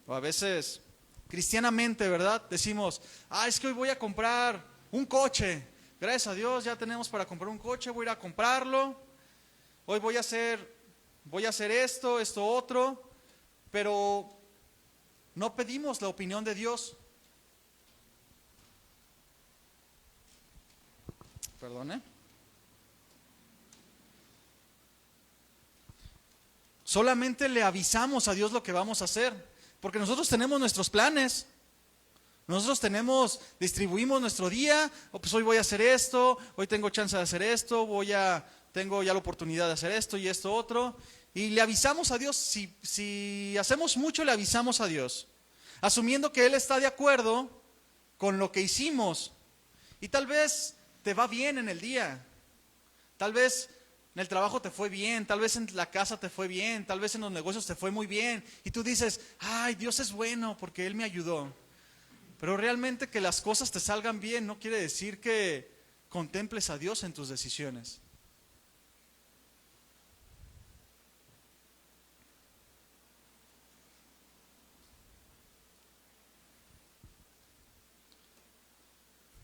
O a veces, cristianamente, ¿verdad? Decimos, es que hoy voy a comprar un coche. Gracias a Dios ya tenemos para comprar un coche, voy a ir a comprarlo. Hoy voy a hacer esto otro, pero no pedimos la opinión de Dios. Perdone. Solamente le avisamos a Dios lo que vamos a hacer, porque nosotros tenemos nuestros planes. Nosotros distribuimos nuestro día. Pues hoy voy a hacer esto, hoy tengo chance de hacer esto, tengo ya la oportunidad de hacer esto y esto otro. Y le avisamos a Dios. Si hacemos mucho, le avisamos a Dios, asumiendo que Él está de acuerdo con lo que hicimos. Y tal vez te va bien en el día, tal vez en el trabajo te fue bien, tal vez en la casa te fue bien, tal vez en los negocios te fue muy bien, y tú dices, Dios es bueno porque Él me ayudó. Pero realmente que las cosas te salgan bien no quiere decir que contemples a Dios en tus decisiones.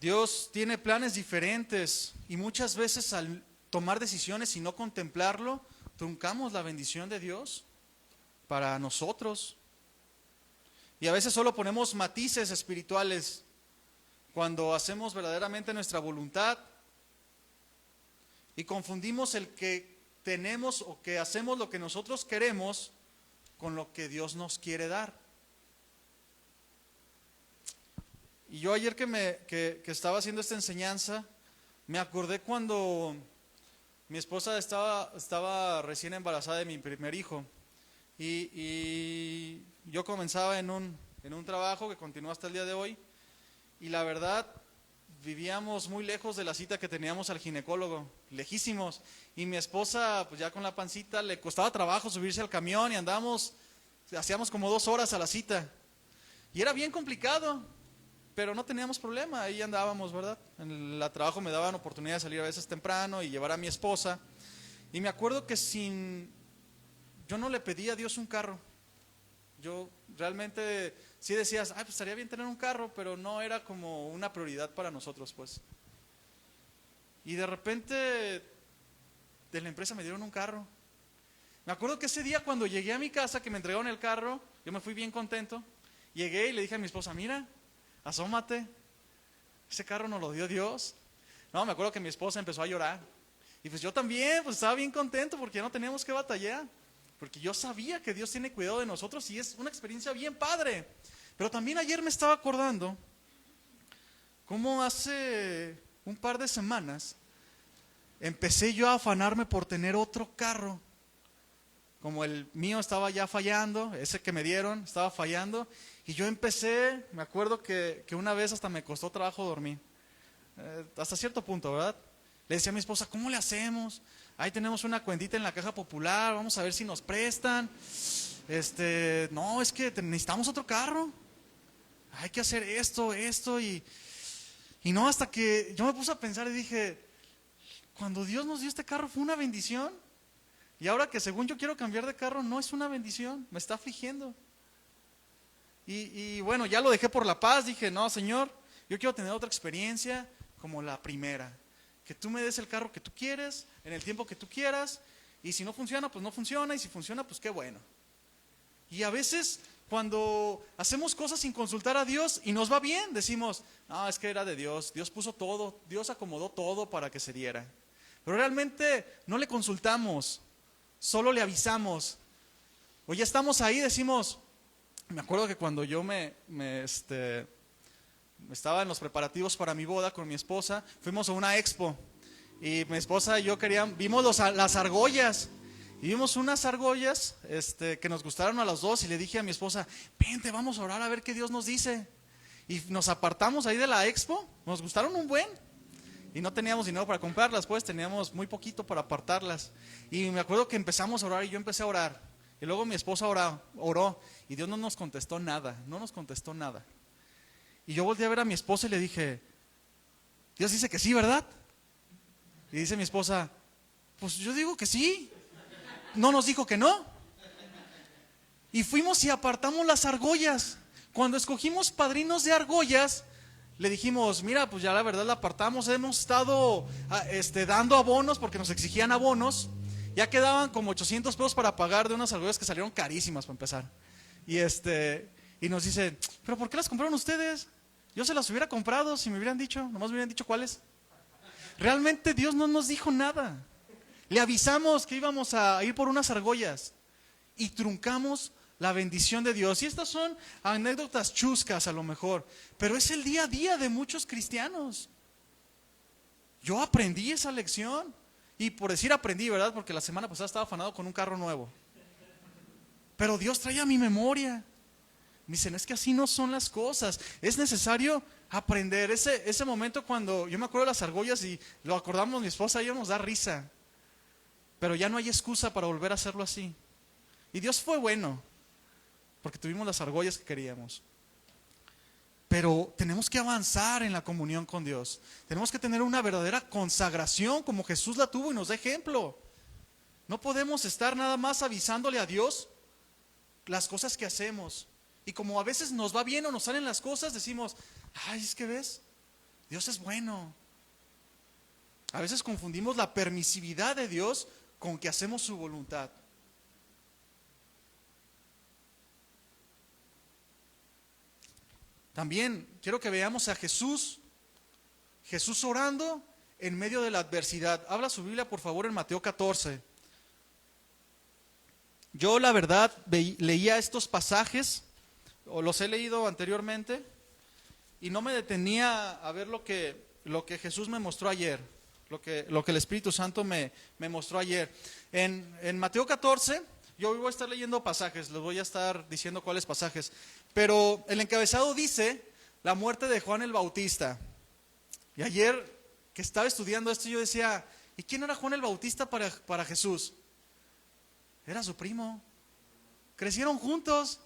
Dios tiene planes diferentes y muchas veces al tomar decisiones y no contemplarlo, truncamos la bendición de Dios para nosotros. Y a veces solo ponemos matices espirituales cuando hacemos verdaderamente nuestra voluntad y confundimos el que tenemos o que hacemos lo que nosotros queremos con lo que Dios nos quiere dar. Y yo ayer que estaba haciendo esta enseñanza, me acordé cuando mi esposa estaba recién embarazada de mi primer hijo. Y yo comenzaba en un trabajo que continúa hasta el día de hoy. Y la verdad, vivíamos muy lejos de la cita que teníamos al ginecólogo, lejísimos. Y mi esposa, pues ya con la pancita, le costaba trabajo subirse al camión y hacíamos como 2 horas a la cita. Y era bien complicado. Pero no teníamos problema, ahí andábamos, ¿verdad? En el trabajo me daban oportunidad de salir a veces temprano y llevar a mi esposa. Y me acuerdo que yo no le pedí a Dios un carro. Yo realmente sí decías, pues estaría bien tener un carro, pero no era como una prioridad para nosotros, pues. Y de repente de la empresa me dieron un carro. Me acuerdo que ese día cuando llegué a mi casa, que me entregaron el carro, yo me fui bien contento. Llegué y le dije a mi esposa, mira, asómate, ese carro nos lo dio Dios. No, me acuerdo que mi esposa empezó a llorar. Y pues yo también, pues estaba bien contento porque ya no teníamos que batallar. Porque yo sabía que Dios tiene cuidado de nosotros y es una experiencia bien padre. Pero también ayer me estaba acordando cómo hace un par de semanas empecé yo a afanarme por tener otro carro. Como el mío estaba ya fallando, ese que me dieron estaba fallando. Y yo empecé, me acuerdo que una vez hasta me costó trabajo dormir. Hasta cierto punto, ¿verdad? Le decía a mi esposa, ¿cómo le hacemos? Ahí tenemos una cuentita en la Caja Popular, vamos a ver si nos prestan. No, es que necesitamos otro carro. Hay que hacer esto y no, hasta que yo me puse a pensar y dije, cuando Dios nos dio este carro fue una bendición. Y ahora que según yo quiero cambiar de carro, no es una bendición, me está afligiendo. Y bueno, ya lo dejé por la paz, dije, no, Señor, yo quiero tener otra experiencia como la primera. Que tú me des el carro que tú quieres, en el tiempo que tú quieras, y si no funciona, pues no funciona, y si funciona, pues qué bueno. Y a veces cuando hacemos cosas sin consultar a Dios y nos va bien, decimos, no, es que era de Dios, Dios puso todo, Dios acomodó todo para que se diera. Pero realmente no le consultamos, solo le avisamos. O ya estamos ahí, decimos, me acuerdo que cuando yo estaba en los preparativos para mi boda con mi esposa, fuimos a una expo y mi esposa y yo vimos las argollas y vimos unas argollas que nos gustaron a los dos y le dije a mi esposa, vente, vamos a orar a ver qué Dios nos dice. Y nos apartamos ahí de la expo, nos gustaron un buen y no teníamos dinero para comprarlas, pues teníamos muy poquito para apartarlas. Y me acuerdo que empezamos a orar y yo empecé a orar y luego mi esposa oró y Dios no nos contestó nada. Y yo volteé a ver a mi esposa y le dije, Dios dice que sí, ¿verdad? Y dice mi esposa, pues yo digo que sí. No nos dijo que no. Y fuimos y apartamos las argollas. Cuando escogimos padrinos de argollas, le dijimos, mira, pues ya la verdad la apartamos. Hemos estado dando abonos porque nos exigían abonos. Ya quedaban como 800 pesos para pagar de unas argollas que salieron carísimas para empezar. Y nos dice, ¿pero por qué las compraron ustedes? Yo se las hubiera comprado si me hubieran dicho, nomás me hubieran dicho cuáles. Realmente Dios no nos dijo nada. Le avisamos que íbamos a ir por unas argollas y truncamos la bendición de Dios. Y estas son anécdotas chuscas a lo mejor, pero es el día a día de muchos cristianos. Yo aprendí esa lección. Y por decir aprendí, ¿verdad? Porque la semana pasada estaba afanado con un carro nuevo. Pero Dios trae a mi memoria. Me dicen, es que así no son las cosas. Es necesario aprender. Ese momento cuando yo me acuerdo de las argollas y lo acordamos mi esposa y yo, nos da risa. Pero ya no hay excusa para volver a hacerlo así. Y Dios fue bueno, porque tuvimos las argollas que queríamos. Pero tenemos que avanzar en la comunión con Dios. Tenemos que tener una verdadera consagración como Jesús la tuvo y nos da ejemplo. No podemos estar nada más avisándole a Dios las cosas que hacemos. Y como a veces nos va bien o nos salen las cosas, decimos, ay, es que ves, Dios es bueno. A veces confundimos la permisividad de Dios con que hacemos su voluntad. También quiero que veamos a Jesús orando en medio de la adversidad. Habla su Biblia, por favor, en Mateo 14. Yo la verdad leía estos pasajes, o los he leído anteriormente, y no me detenía a ver lo que Jesús me mostró ayer, lo que el Espíritu Santo me mostró ayer. En Mateo 14, yo voy a estar leyendo pasajes, les voy a estar diciendo cuáles pasajes, pero el encabezado dice, la muerte de Juan el Bautista. Y ayer que estaba estudiando esto, yo decía, ¿y quién era Juan el Bautista para Jesús? Era su primo. Crecieron juntos.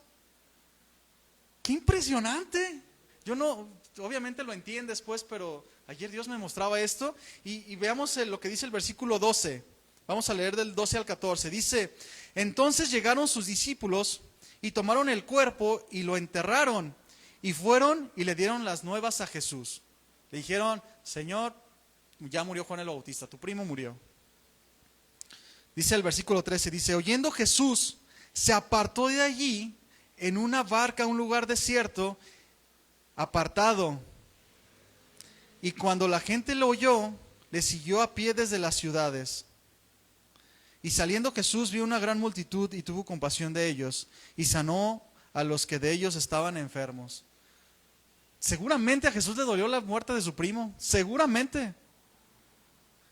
¡Qué impresionante! Yo no, obviamente lo entiendo después, pero ayer Dios me mostraba esto. Y veamos lo que dice el versículo 12. Vamos a leer del 12 al 14. Dice, entonces llegaron sus discípulos y tomaron el cuerpo y lo enterraron. Y fueron y le dieron las nuevas a Jesús. Le dijeron, Señor, ya murió Juan el Bautista, tu primo murió. Dice el versículo 13, dice, oyendo Jesús, se apartó de allí en una barca a un lugar desierto, apartado. Y cuando la gente lo oyó, le siguió a pie desde las ciudades. Y saliendo Jesús vio una gran multitud y tuvo compasión de ellos, y sanó a los que de ellos estaban enfermos. Seguramente a Jesús le dolió la muerte de su primo, seguramente.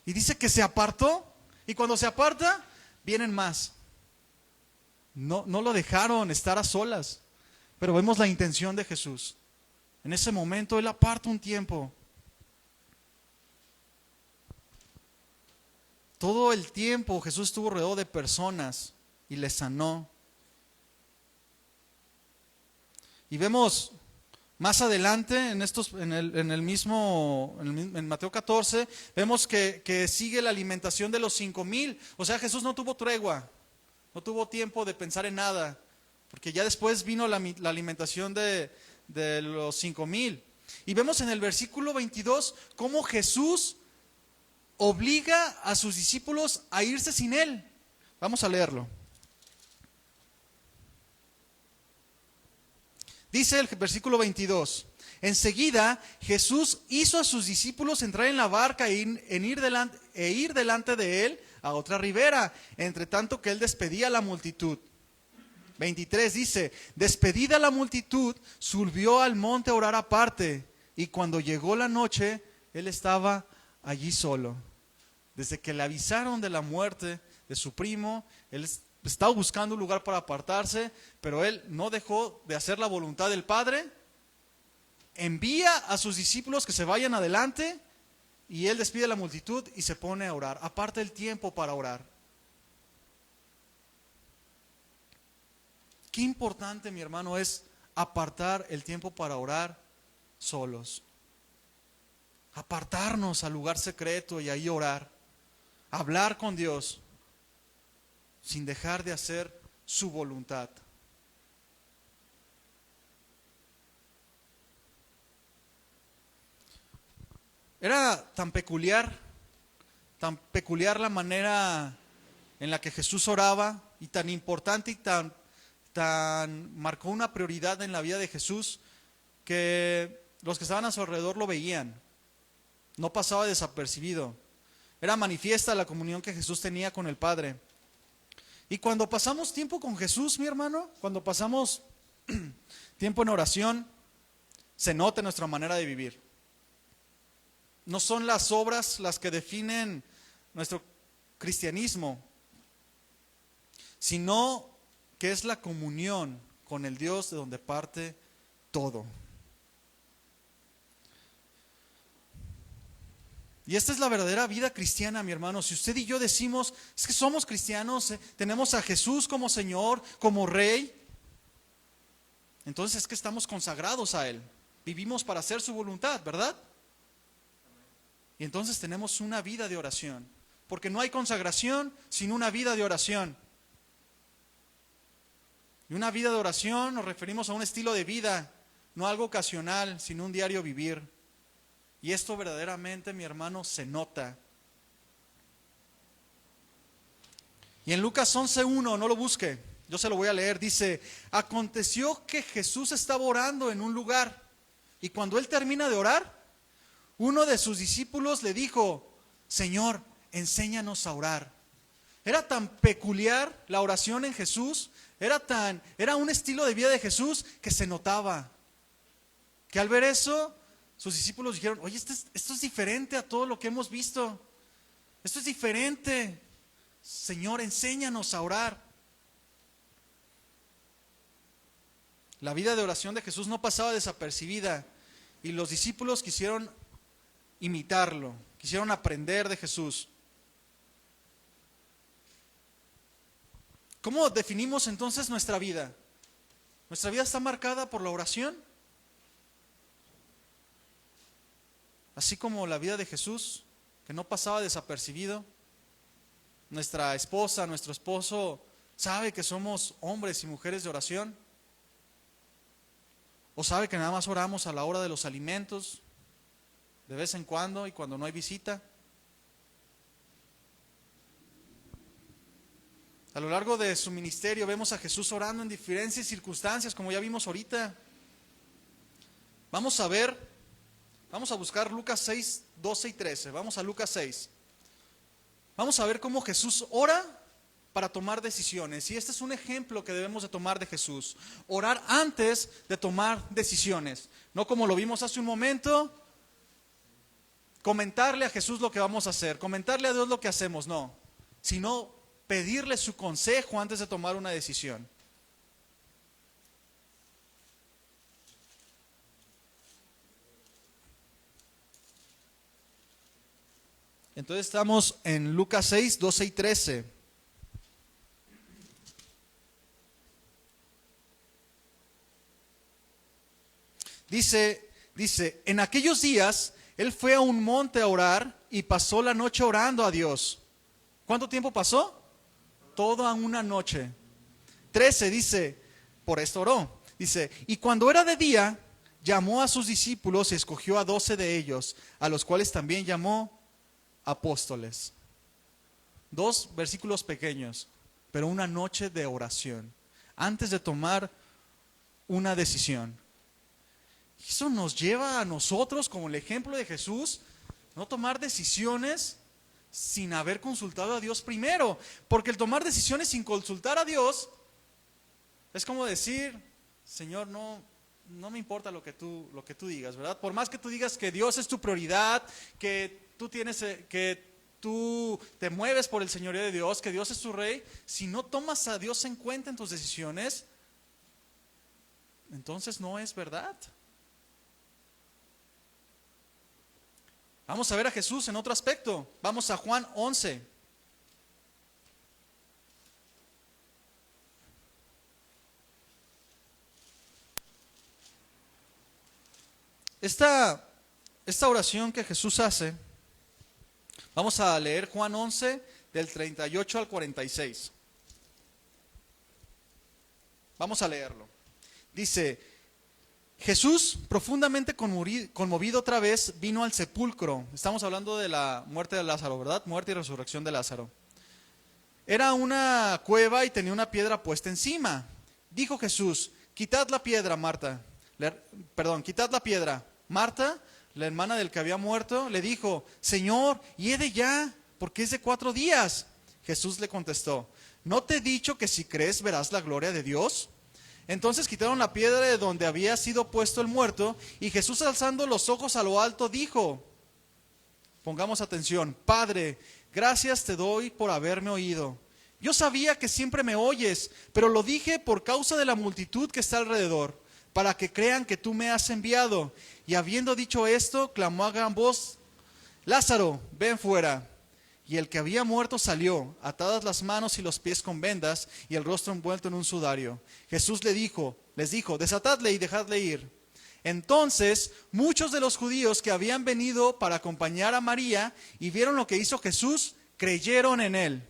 Y dice que se apartó, y cuando se aparta, vienen más. No lo dejaron estar a solas, pero vemos la intención de Jesús. En ese momento Él aparta un tiempo. Todo el tiempo Jesús estuvo rodeado de personas y les sanó. Y vemos más adelante en Mateo 14, vemos que sigue la alimentación de los 5,000. O sea, Jesús no tuvo tregua, no tuvo tiempo de pensar en nada, porque ya después vino la alimentación de los 5,000. Y vemos en el versículo 22 cómo Jesús obliga a sus discípulos a irse sin Él. Vamos a leerlo. Dice el versículo 22, enseguida Jesús hizo a sus discípulos entrar en la barca e ir delante de Él a otra ribera, entre tanto que Él despedía a la multitud. 23 dice, despedida la multitud, subió al monte a orar aparte, y cuando llegó la noche, Él estaba allí solo. Desde que le avisaron de la muerte de su primo, Él estaba buscando un lugar para apartarse, pero Él no dejó de hacer la voluntad del Padre. Envía a sus discípulos que se vayan adelante, y Él despide a la multitud y se pone a orar. Aparta el tiempo para orar. Qué importante, mi hermano, es apartar el tiempo para orar solos. Apartarnos al lugar secreto y ahí orar. Hablar con Dios sin dejar de hacer su voluntad. Era tan peculiar la manera en la que Jesús oraba, y tan importante y tan marcó una prioridad en la vida de Jesús, que los que estaban a su alrededor lo veían. No pasaba desapercibido. Era manifiesta la comunión que Jesús tenía con el Padre. Y cuando pasamos tiempo con Jesús, mi hermano, cuando pasamos tiempo en oración, se nota nuestra manera de vivir. No son las obras las que definen nuestro cristianismo, sino que es la comunión con el Dios de donde parte todo. Y esta es la verdadera vida cristiana, mi hermano. Si usted y yo decimos, es que somos cristianos, tenemos a Jesús como Señor, como Rey, entonces es que estamos consagrados a Él. Vivimos para hacer su voluntad, ¿verdad? Y entonces tenemos una vida de oración, porque no hay consagración sin una vida de oración. Y una vida de oración nos referimos a un estilo de vida, no algo ocasional, sino un diario vivir. Y esto verdaderamente, mi hermano, se nota. Y en Lucas 11:1, no lo busque, yo se lo voy a leer, dice, aconteció que Jesús estaba orando en un lugar, y cuando Él termina de orar, uno de sus discípulos le dijo, Señor, enséñanos a orar. Era tan peculiar la oración en Jesús, era un estilo de vida de Jesús que se notaba. Que al ver eso, sus discípulos dijeron, oye, esto es diferente a todo lo que hemos visto. Esto es diferente. Señor, enséñanos a orar. La vida de oración de Jesús no pasaba desapercibida, y los discípulos quisieron imitarlo, quisieron aprender de Jesús. ¿Cómo definimos entonces nuestra vida? ¿Nuestra vida está marcada por la oración? Así como la vida de Jesús, que no pasaba desapercibido. Nuestra esposa, nuestro esposo sabe que somos hombres y mujeres de oración. O sabe que nada más oramos a la hora de los alimentos, de vez en cuando y cuando no hay visita. A lo largo de su ministerio vemos a Jesús orando en diferentes circunstancias, como ya vimos ahorita. Vamos a buscar Lucas 6, 12 y 13. Vamos a Lucas 6. Vamos a ver cómo Jesús ora para tomar decisiones. Y este es un ejemplo que debemos de tomar de Jesús. Orar antes de tomar decisiones. No como lo vimos hace un momento, comentarle a Jesús lo que vamos a hacer, comentarle a Dios lo que hacemos, no. Sino pedirle su consejo antes de tomar una decisión. Entonces estamos en Lucas 6, 12 y 13. Dice, en aquellos días él fue a un monte a orar y pasó la noche orando a Dios. ¿Cuánto tiempo pasó? Toda una noche. 13 dice, por esto oró. Dice, y cuando era de día, llamó a sus discípulos y escogió a 12 de ellos, a los cuales también llamó apóstoles. 2 versículos pequeños, pero una noche de oración, antes de tomar una decisión. Eso nos lleva a nosotros, como el ejemplo de Jesús, no tomar decisiones sin haber consultado a Dios primero. Porque el tomar decisiones sin consultar a Dios es como decir, Señor, no me importa lo que tú digas, ¿verdad? Por más que tú digas que Dios es tu prioridad, que tú te mueves por el señorío de Dios, que Dios es tu rey, si no tomas a Dios en cuenta en tus decisiones, entonces no es verdad. Vamos a ver a Jesús en otro aspecto. Vamos a Juan 11. Esta oración que Jesús hace, vamos a leer Juan 11 del 38 al 46. Vamos a leerlo. Dice, Jesús, profundamente conmovido otra vez, vino al sepulcro. Estamos hablando de la muerte de Lázaro, ¿verdad? Muerte y resurrección de Lázaro. Era una cueva y tenía una piedra puesta encima. Dijo Jesús, quitad la piedra, quitad la piedra. Marta, la hermana del que había muerto, le dijo, Señor, hiede ya, porque es de 4 días. Jesús le contestó, ¿no te he dicho que si crees verás la gloria de Dios? Entonces quitaron la piedra de donde había sido puesto el muerto, y Jesús, alzando los ojos a lo alto, dijo, pongamos atención, Padre, gracias te doy por haberme oído. Yo sabía que siempre me oyes, pero lo dije por causa de la multitud que está alrededor, para que crean que tú me has enviado. Y habiendo dicho esto, clamó a gran voz, Lázaro, ven fuera. Y el que había muerto salió, atadas las manos y los pies con vendas, y el rostro envuelto en un sudario. Jesús les dijo, desatadle y dejadle ir. Entonces muchos de los judíos que habían venido para acompañar a María y vieron lo que hizo Jesús, creyeron en él.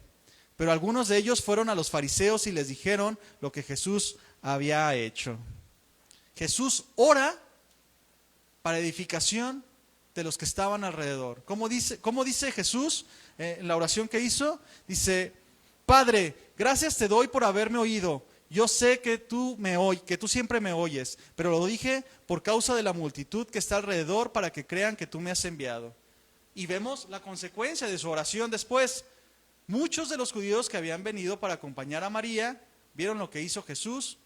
Pero algunos de ellos fueron a los fariseos y les dijeron lo que Jesús había hecho. Jesús ora para edificación de los que estaban alrededor. ¿Cómo dice Jesús en la oración que hizo? Dice, Padre, gracias te doy por haberme oído. Yo sé que tú siempre me oyes, pero lo dije por causa de la multitud que está alrededor, para que crean que tú me has enviado. Y vemos la consecuencia de su oración después. Muchos de los judíos que habían venido para acompañar a María vieron lo que hizo Jesús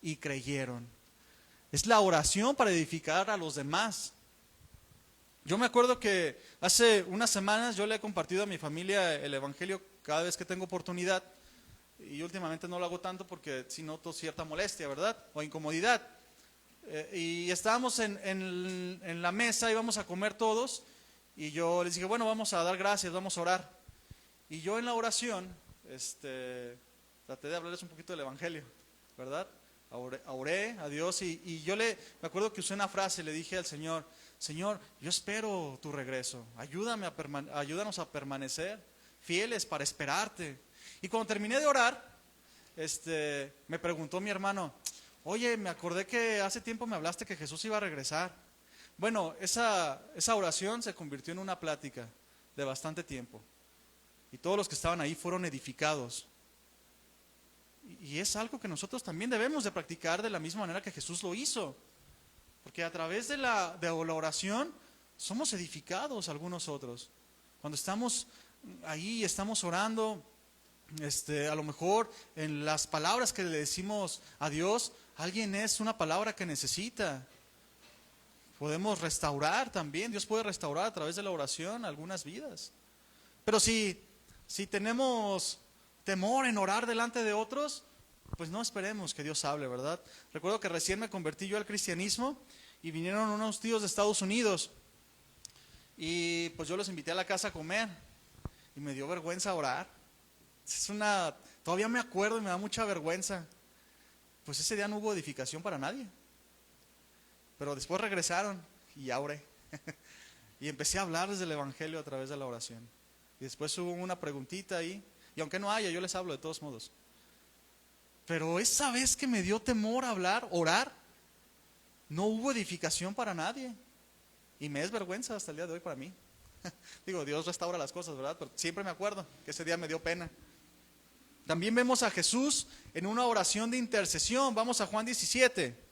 y creyeron. Es la oración para edificar a los demás. Yo me acuerdo que hace unas semanas yo le he compartido a mi familia el evangelio cada vez que tengo oportunidad, y últimamente no lo hago tanto porque sí noto cierta molestia, ¿verdad? O incomodidad. Y estábamos en la mesa, íbamos a comer todos, y yo les dije, bueno, vamos a dar gracias, vamos a orar. Y yo en la oración traté de hablarles un poquito del evangelio, ¿verdad? Oré a Dios y yo me acuerdo que usé una frase, le dije al Señor, Señor, yo espero tu regreso, ayúdanos a permanecer fieles para esperarte. Y cuando terminé de orar, me preguntó mi hermano, oye, me acordé que hace tiempo me hablaste que Jesús iba a regresar. Bueno, esa oración se convirtió en una plática de bastante tiempo, y todos los que estaban ahí fueron edificados. Y es algo que nosotros también debemos de practicar de la misma manera que Jesús lo hizo. Porque a través de la oración somos edificados algunos otros. Cuando estamos ahí, estamos orando, a lo mejor en las palabras que le decimos a Dios, alguien es una palabra que necesita. Podemos restaurar también, Dios puede restaurar a través de la oración algunas vidas. Pero si tenemos temor en orar delante de otros, pues no esperemos que Dios hable, ¿verdad? Recuerdo que recién me convertí yo al cristianismo y vinieron unos tíos de Estados Unidos y pues yo los invité a la casa a comer y me dio vergüenza orar. Todavía me acuerdo y me da mucha vergüenza. Pues ese día no hubo edificación para nadie. Pero después regresaron y ya oré. Y empecé a hablar desde el Evangelio a través de la oración. Y después hubo una preguntita ahí. Y aunque no haya, yo les hablo de todos modos. Pero esa vez que me dio temor hablar, orar, no hubo edificación para nadie. Y me es vergüenza hasta el día de hoy para mí. Digo, Dios restaura las cosas, ¿verdad? Pero siempre me acuerdo que ese día me dio pena. También vemos a Jesús en una oración de intercesión. Vamos a Juan 17.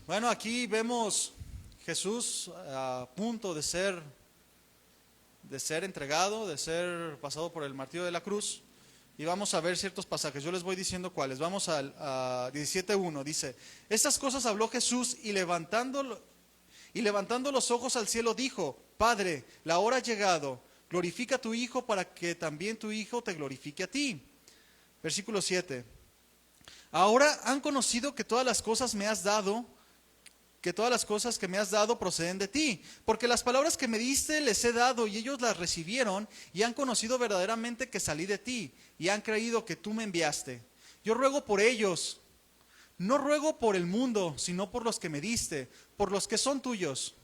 Bueno, aquí vemos Jesús a punto de ser entregado, de ser pasado por el martirio de la cruz. Y vamos a ver ciertos pasajes, yo les voy diciendo cuáles. Vamos a 17:1, dice: estas cosas habló Jesús y levantando los ojos al cielo dijo: Padre, la hora ha llegado, glorifica a tu Hijo para que también tu Hijo te glorifique a ti. Versículo 7: ahora han conocido que todas las cosas que me has dado proceden de ti, porque las palabras que me diste les he dado y ellos las recibieron y han conocido verdaderamente que salí de ti y han creído que tú me enviaste. Yo ruego por ellos, no ruego por el mundo, sino por los que me diste, por los que son tuyos.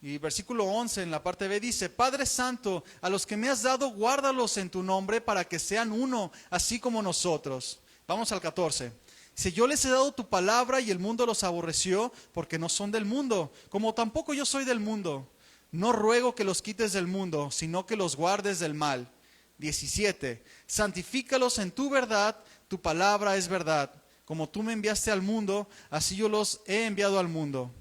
Y versículo 11 en la parte B dice: Padre Santo, a los que me has dado, guárdalos en tu nombre para que sean uno, así como nosotros. Vamos al 14. Si yo les he dado tu palabra y el mundo los aborreció, porque no son del mundo, como tampoco yo soy del mundo. No ruego que los quites del mundo, sino que los guardes del mal. 17. Santifícalos en tu verdad, tu palabra es verdad. Como tú me enviaste al mundo, así yo los he enviado al mundo.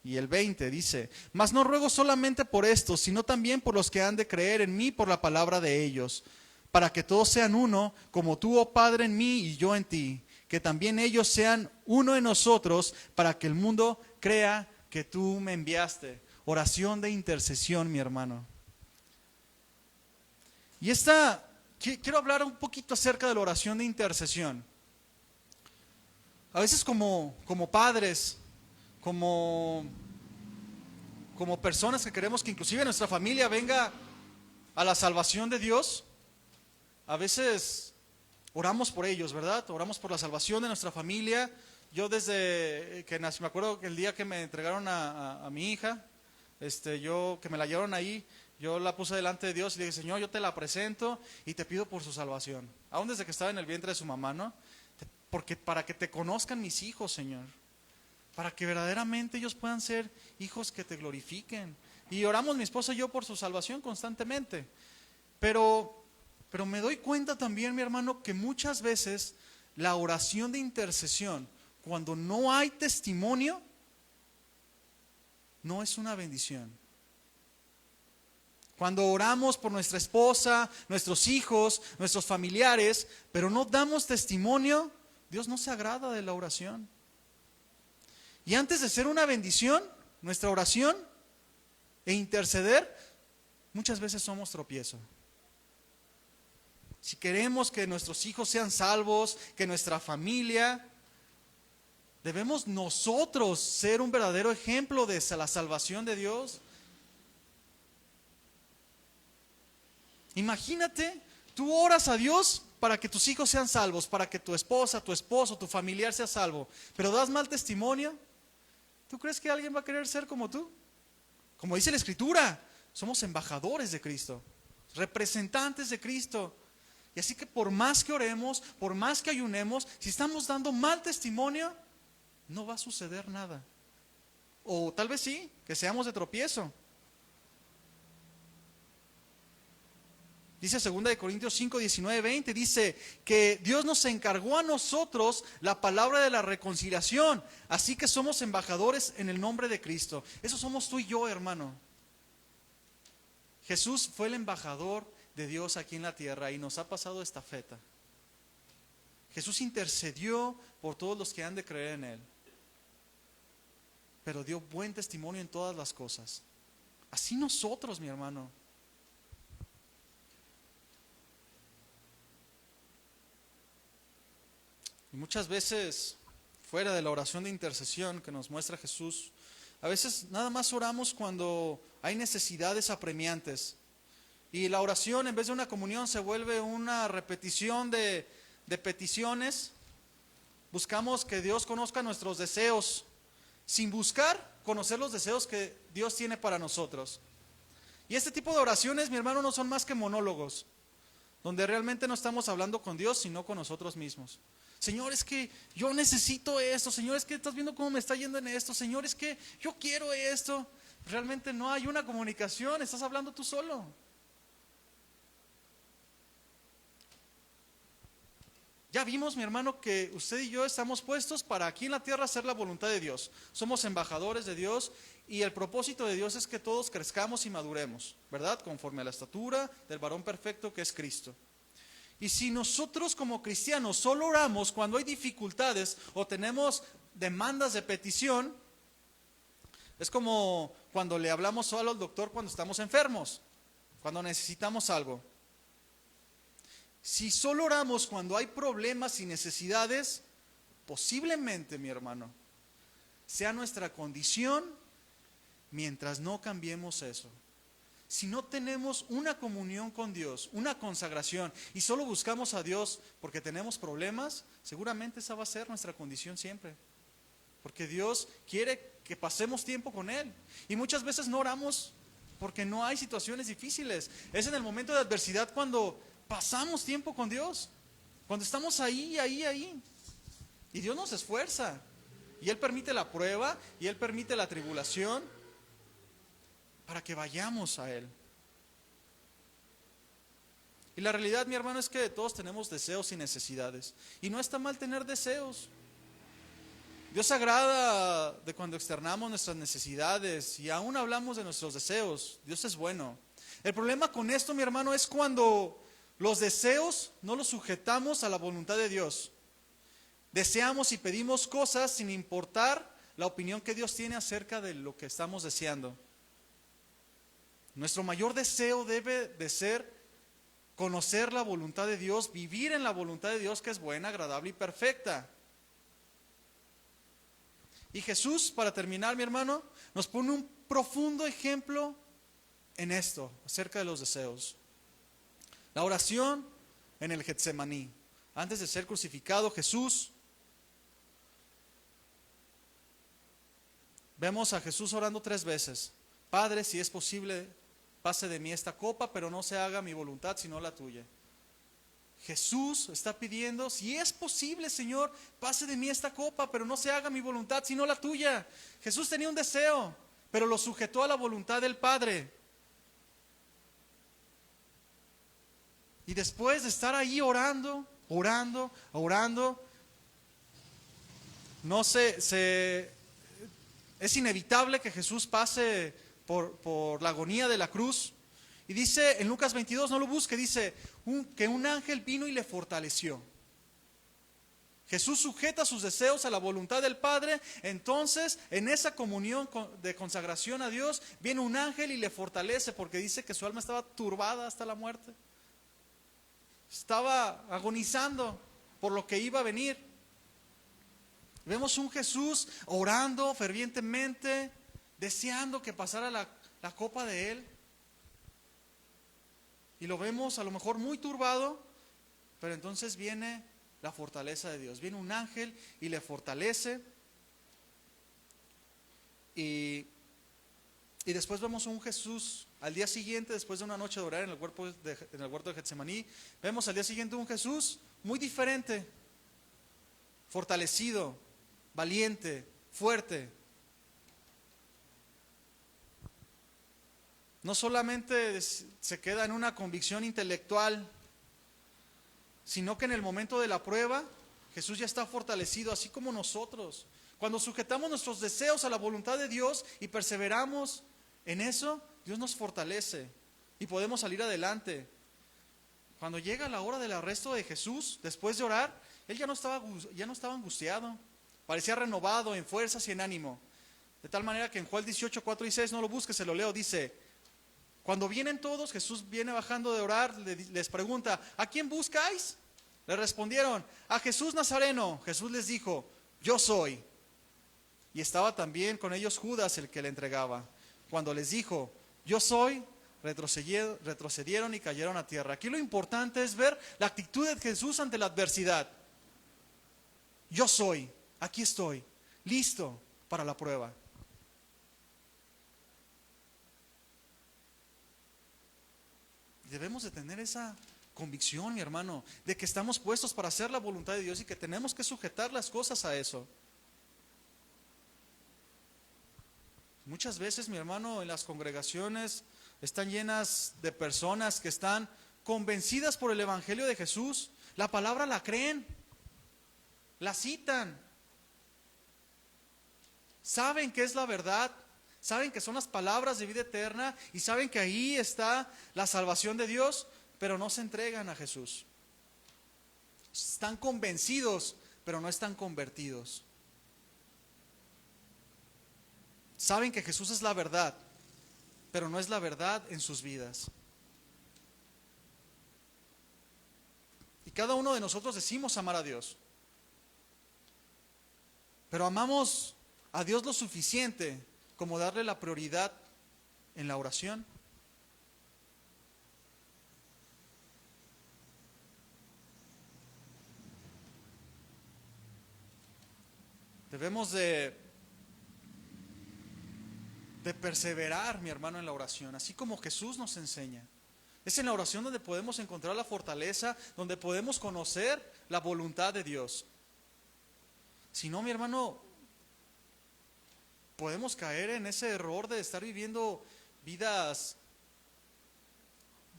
Y el 20 dice: mas no ruego solamente por estos, sino también por los que han de creer en mí por la palabra de ellos, para que todos sean uno, como tú, oh Padre, en mí y yo en ti, que también ellos sean uno en nosotros, para que el mundo crea que tú me enviaste. Oración de intercesión, mi hermano. Y quiero hablar un poquito acerca de la oración de intercesión. A veces como padres, como personas que queremos que inclusive nuestra familia venga a la salvación de Dios, a veces oramos por ellos, ¿verdad? Oramos por la salvación de nuestra familia. Yo desde que nací, me acuerdo que el día que me entregaron a mi hija, que me la llevaron ahí, yo la puse delante de Dios y le dije: Señor, yo te la presento y te pido por su salvación. Aún desde que estaba en el vientre de su mamá, ¿no? Porque para que te conozcan mis hijos, Señor. Para que verdaderamente ellos puedan ser hijos que te glorifiquen. Y oramos mi esposa y yo por su salvación constantemente. Pero me doy cuenta también, mi hermano, que muchas veces la oración de intercesión, cuando no hay testimonio, no es una bendición. Cuando oramos por nuestra esposa, nuestros hijos, nuestros familiares, pero no damos testimonio, Dios no se agrada de la oración. Y antes de ser una bendición, nuestra oración e interceder, muchas veces somos tropiezo. Si queremos que nuestros hijos sean salvos, que nuestra familia, debemos nosotros ser un verdadero ejemplo de la salvación de Dios. Imagínate, tú oras a Dios para que tus hijos sean salvos, para que tu esposa, tu esposo, tu familiar sea salvo, pero das mal testimonio. ¿Tú crees que alguien va a querer ser como tú? Como dice la Escritura, somos embajadores de Cristo, representantes de Cristo. Y así que por más que oremos, por más que ayunemos, si estamos dando mal testimonio, no va a suceder nada. O tal vez sí, que seamos de tropiezo. Dice 2 Corintios 5, 19, 20, dice que Dios nos encargó a nosotros la palabra de la reconciliación, así que somos embajadores en el nombre de Cristo. Eso somos tú y yo, hermano. Jesús fue el embajador de Dios aquí en la tierra y nos ha pasado estafeta. Jesús intercedió por todos los que han de creer en Él, pero dio buen testimonio en todas las cosas. Así nosotros, mi hermano. Y muchas veces, fuera de la oración de intercesión que nos muestra Jesús, a veces nada más oramos cuando hay necesidades apremiantes. Y la oración, en vez de una comunión, se vuelve una repetición de peticiones. Buscamos que Dios conozca nuestros deseos, sin buscar conocer los deseos que Dios tiene para nosotros. Y este tipo de oraciones, mi hermano, no son más que monólogos, donde realmente no estamos hablando con Dios, sino con nosotros mismos. Señor, es que yo necesito esto. Señor, es que estás viendo cómo me está yendo en esto. Señor, es que yo quiero esto. Realmente no hay una comunicación, estás hablando tú solo. Ya vimos, mi hermano, que usted y yo estamos puestos para aquí en la tierra hacer la voluntad de Dios. Somos embajadores de Dios y el propósito de Dios es que todos crezcamos y maduremos, ¿verdad? Conforme a la estatura del varón perfecto que es Cristo. Y si nosotros como cristianos solo oramos cuando hay dificultades o tenemos demandas de petición, es como cuando le hablamos solo al doctor cuando estamos enfermos, cuando necesitamos algo. Si solo oramos cuando hay problemas y necesidades, posiblemente, mi hermano, sea nuestra condición mientras no cambiemos eso. Si no tenemos una comunión con Dios, una consagración, y solo buscamos a Dios porque tenemos problemas, seguramente esa va a ser nuestra condición siempre. Porque Dios quiere que pasemos tiempo con Él. Y muchas veces no oramos porque no hay situaciones difíciles. Es en el momento de adversidad cuando pasamos tiempo con Dios. Cuando estamos ahí. Y Dios nos esfuerza. Y Él permite la prueba, y Él permite la tribulación, para que vayamos a Él. Y la realidad, mi hermano, es que todos tenemos deseos y necesidades. Y no está mal tener deseos. Dios se agrada de cuando externamos nuestras necesidades y aún hablamos de nuestros deseos. Dios es bueno. El problema con esto, mi hermano, es cuando los deseos no los sujetamos a la voluntad de Dios. Deseamos y pedimos cosas sin importar la opinión que Dios tiene acerca de lo que estamos deseando. Nuestro mayor deseo debe de ser conocer la voluntad de Dios, vivir en la voluntad de Dios que es buena, agradable y perfecta. Y Jesús, para terminar, mi hermano, nos pone un profundo ejemplo en esto, acerca de los deseos. La oración en el Getsemaní. Antes de ser crucificado, Jesús, vemos a Jesús orando 3 veces. Padre, si es posible, pase de mí esta copa, pero no se haga mi voluntad sino la tuya. Jesús está pidiendo, si es posible, Señor, pase de mí esta copa, pero no se haga mi voluntad sino la tuya. Jesús tenía un deseo, pero lo sujetó a la voluntad del Padre. Y después de estar ahí orando, es inevitable que Jesús pase por la agonía de la cruz. Y dice en Lucas 22, no lo busque, dice que un ángel vino y le fortaleció. Jesús sujeta sus deseos a la voluntad del Padre. Entonces en esa comunión de consagración a Dios viene un ángel y le fortalece, porque dice que su alma estaba turbada hasta la muerte. Estaba agonizando por lo que iba a venir. Vemos un Jesús orando fervientemente, deseando que pasara la copa de Él. Y lo vemos a lo mejor muy turbado, pero entonces viene la fortaleza de Dios. Viene un ángel y le fortalece. Y después vemos a un Jesús al día siguiente, después de una noche de orar en el huerto de Getsemaní, vemos al día siguiente un Jesús muy diferente, fortalecido, valiente, fuerte. No solamente se queda en una convicción intelectual, sino que en el momento de la prueba, Jesús ya está fortalecido, así como nosotros. Cuando sujetamos nuestros deseos a la voluntad de Dios y perseveramos en eso, Dios nos fortalece y podemos salir adelante. Cuando llega la hora del arresto de Jesús, después de orar, él ya no estaba angustiado, parecía renovado en fuerzas y en ánimo. De tal manera que en Juan 18, 4 y 6, no lo busques, se lo leo, dice: cuando vienen todos, Jesús viene bajando de orar, les pregunta: ¿a quién buscáis? Le respondieron: a Jesús Nazareno. Jesús les dijo: yo soy. Y estaba también con ellos Judas, el que le entregaba. Cuando les dijo: yo soy, retrocedieron y cayeron a tierra. Aquí lo importante es ver la actitud de Jesús ante la adversidad. Yo soy, aquí estoy, listo para la prueba. Debemos de tener esa convicción, mi hermano, de que estamos puestos para hacer la voluntad de Dios y que tenemos que sujetar las cosas a eso. Muchas veces, mi hermano, en las congregaciones están llenas de personas que están convencidas por el Evangelio de Jesús. La palabra la creen, la citan, saben que es la verdad, saben que son las palabras de vida eterna y saben que ahí está la salvación de Dios, pero no se entregan a Jesús. Están convencidos, pero no están convertidos. Saben que Jesús es la verdad, pero no es la verdad en sus vidas. Y cada uno de nosotros decimos amar a Dios, pero amamos a Dios lo suficiente como darle la prioridad en la oración. Debemos de perseverar, mi hermano, en la oración, así como Jesús nos enseña. Es en la oración donde podemos encontrar la fortaleza, donde podemos conocer la voluntad de Dios. Si no, mi hermano, podemos caer en ese error de estar viviendo vidas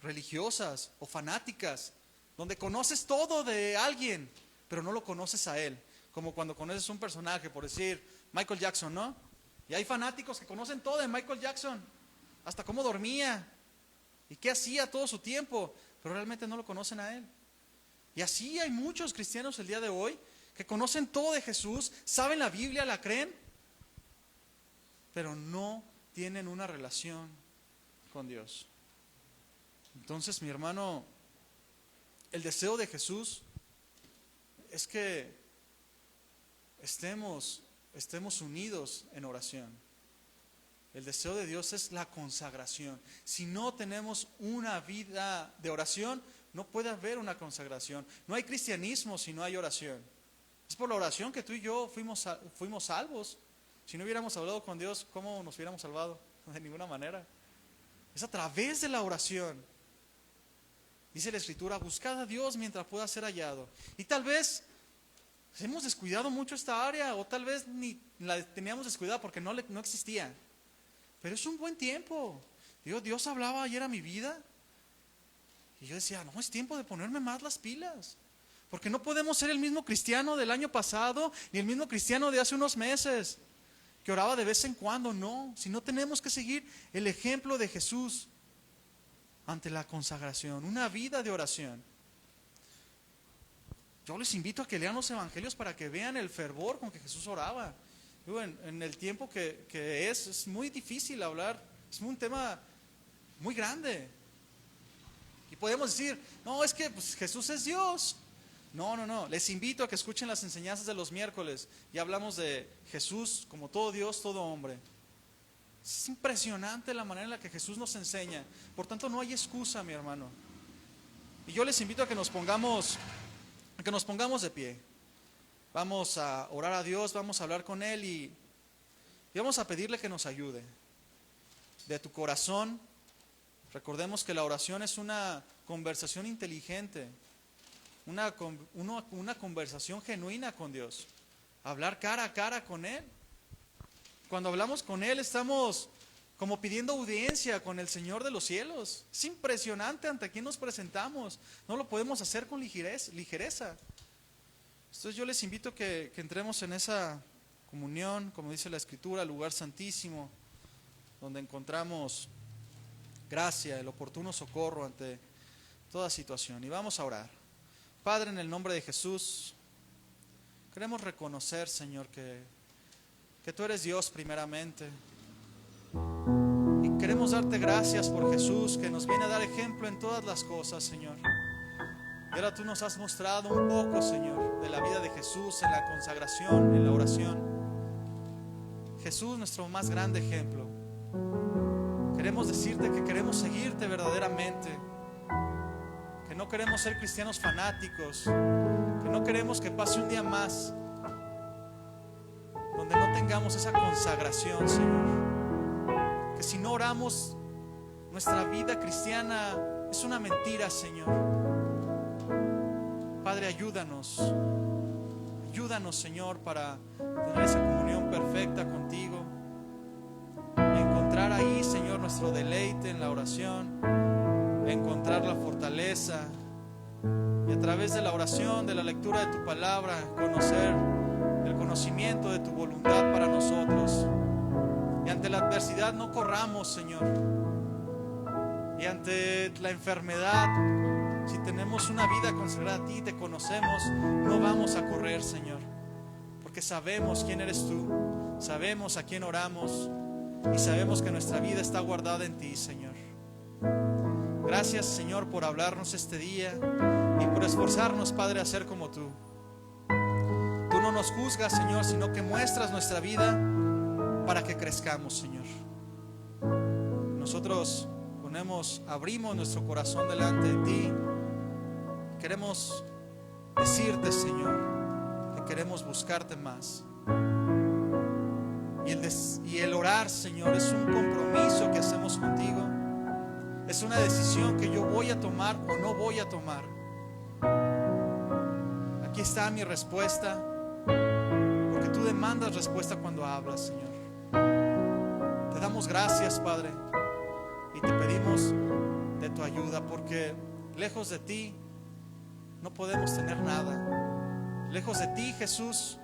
religiosas o fanáticas, donde conoces todo de alguien, pero no lo conoces a él. Como cuando conoces un personaje, por decir Michael Jackson, ¿no? Y hay fanáticos que conocen todo de Michael Jackson, hasta cómo dormía y qué hacía todo su tiempo, pero realmente no lo conocen a él. Y así hay muchos cristianos el día de hoy que conocen todo de Jesús, saben la Biblia, la creen, pero no tienen una relación con Dios. Entonces, mi hermano, el deseo de Jesús es que estemos unidos en oración. El deseo de Dios es la consagración. Si no tenemos una vida de oración, no puede haber una consagración. No hay cristianismo si no hay oración. Es por la oración que tú y yo fuimos salvos. Si no hubiéramos hablado con Dios, ¿cómo nos hubiéramos salvado? De ninguna manera. Es a través de la oración. Dice la Escritura: buscad a Dios mientras pueda ser hallado. Y tal vez hemos descuidado mucho esta área, o tal vez ni la teníamos descuidada porque no existía. Pero es un buen tiempo. Dios hablaba ayer a mi vida y yo decía: no, es tiempo de ponerme más las pilas, porque no podemos ser el mismo cristiano del año pasado, ni el mismo cristiano de hace unos meses, que oraba de vez en cuando. No, si no, tenemos que seguir el ejemplo de Jesús ante la consagración, una vida de oración. Yo les invito a que lean los evangelios para que vean el fervor con que Jesús oraba. En el tiempo que es muy difícil hablar, es un tema muy grande. Y podemos decir: no, es que pues, Jesús es Dios. No, les invito a que escuchen las enseñanzas de los miércoles y hablamos de Jesús como todo Dios, todo hombre. Es impresionante la manera en la que Jesús nos enseña. Por tanto, no hay excusa, mi hermano. Y yo les invito a que nos pongamos de pie. Vamos a orar a Dios, vamos a hablar con Él y vamos a pedirle que nos ayude. De tu corazón, recordemos que la oración es una conversación inteligente, una conversación genuina con Dios. hablar cara a cara con Él. Cuando hablamos con Él estamos como pidiendo audiencia con el Señor de los cielos. Es impresionante ante quién nos presentamos. No lo podemos hacer con ligereza. Entonces yo les invito que entremos en esa comunión, como dice la Escritura, lugar santísimo, donde encontramos gracia, el oportuno socorro ante toda situación. Y vamos a orar. Padre, en el nombre de Jesús, queremos reconocer, Señor, que tú eres Dios primeramente. Y queremos darte gracias por Jesús, que nos viene a dar ejemplo en todas las cosas, Señor. Y ahora tú nos has mostrado un poco, Señor, de la vida de Jesús en la consagración, en la oración. Jesús, nuestro más grande ejemplo. Queremos decirte que queremos seguirte verdaderamente, que no queremos ser cristianos fanáticos, que no queremos que pase un día más donde no tengamos esa consagración, Señor. Que si no oramos, nuestra vida cristiana es una mentira, Señor. Padre, ayúdanos, Señor, para tener esa comunión perfecta contigo y encontrar ahí, Señor, nuestro deleite en la oración, encontrar la fortaleza y a través de la oración, de la lectura de tu palabra, conocer el conocimiento de tu voluntad para nosotros. Y ante la adversidad no corramos, Señor, y ante la enfermedad, si tenemos una vida consagrada a ti, te conocemos, no vamos a correr, Señor, porque sabemos quién eres tú, sabemos a quién oramos y sabemos que nuestra vida está guardada en ti, Señor. Gracias, Señor, por hablarnos este día y por esforzarnos, Padre, a ser como tú. Tú no nos juzgas, Señor, sino que muestras nuestra vida para que crezcamos, Señor. Nosotros abrimos nuestro corazón delante de ti. Queremos decirte, Señor, que queremos buscarte más. Y el orar, Señor, es un compromiso que hacemos contigo. Es una decisión que yo voy a tomar o no voy a tomar. Aquí está mi respuesta, porque tú demandas respuesta cuando hablas, Señor. Te damos gracias, Padre, y te pedimos de tu ayuda, porque lejos de ti no podemos tener nada. Lejos de ti, Jesús,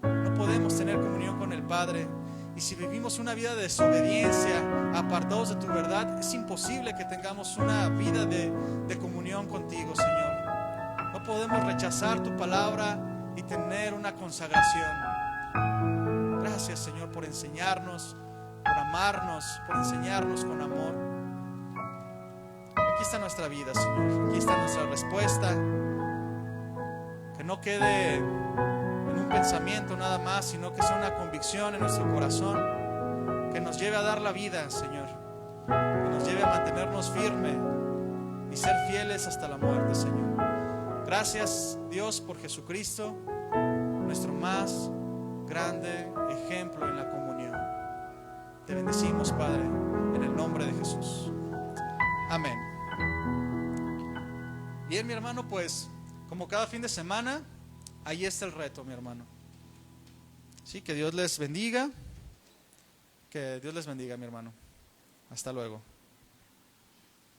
no podemos tener comunión con el Padre. Y si vivimos una vida de desobediencia, apartados de tu verdad, es imposible que tengamos una vida de comunión contigo, Señor. No podemos rechazar tu palabra y tener una consagración. Gracias, Señor, por enseñarnos, por amarnos, por enseñarnos con amor. Aquí está nuestra vida, Señor. Aquí está nuestra respuesta. Que no quede en un pensamiento nada más, sino que sea una convicción en nuestro corazón, que nos lleve a dar la vida, Señor, que nos lleve a mantenernos firmes y ser fieles hasta la muerte, Señor. Gracias, Dios, por Jesucristo, nuestro más grande ejemplo en la comunión. Te bendecimos, Padre, en el nombre de Jesús. Amén. Bien, mi hermano, pues como cada fin de semana, ahí está el reto, mi hermano. Sí, que Dios les bendiga. Que Dios les bendiga, mi hermano. Hasta luego.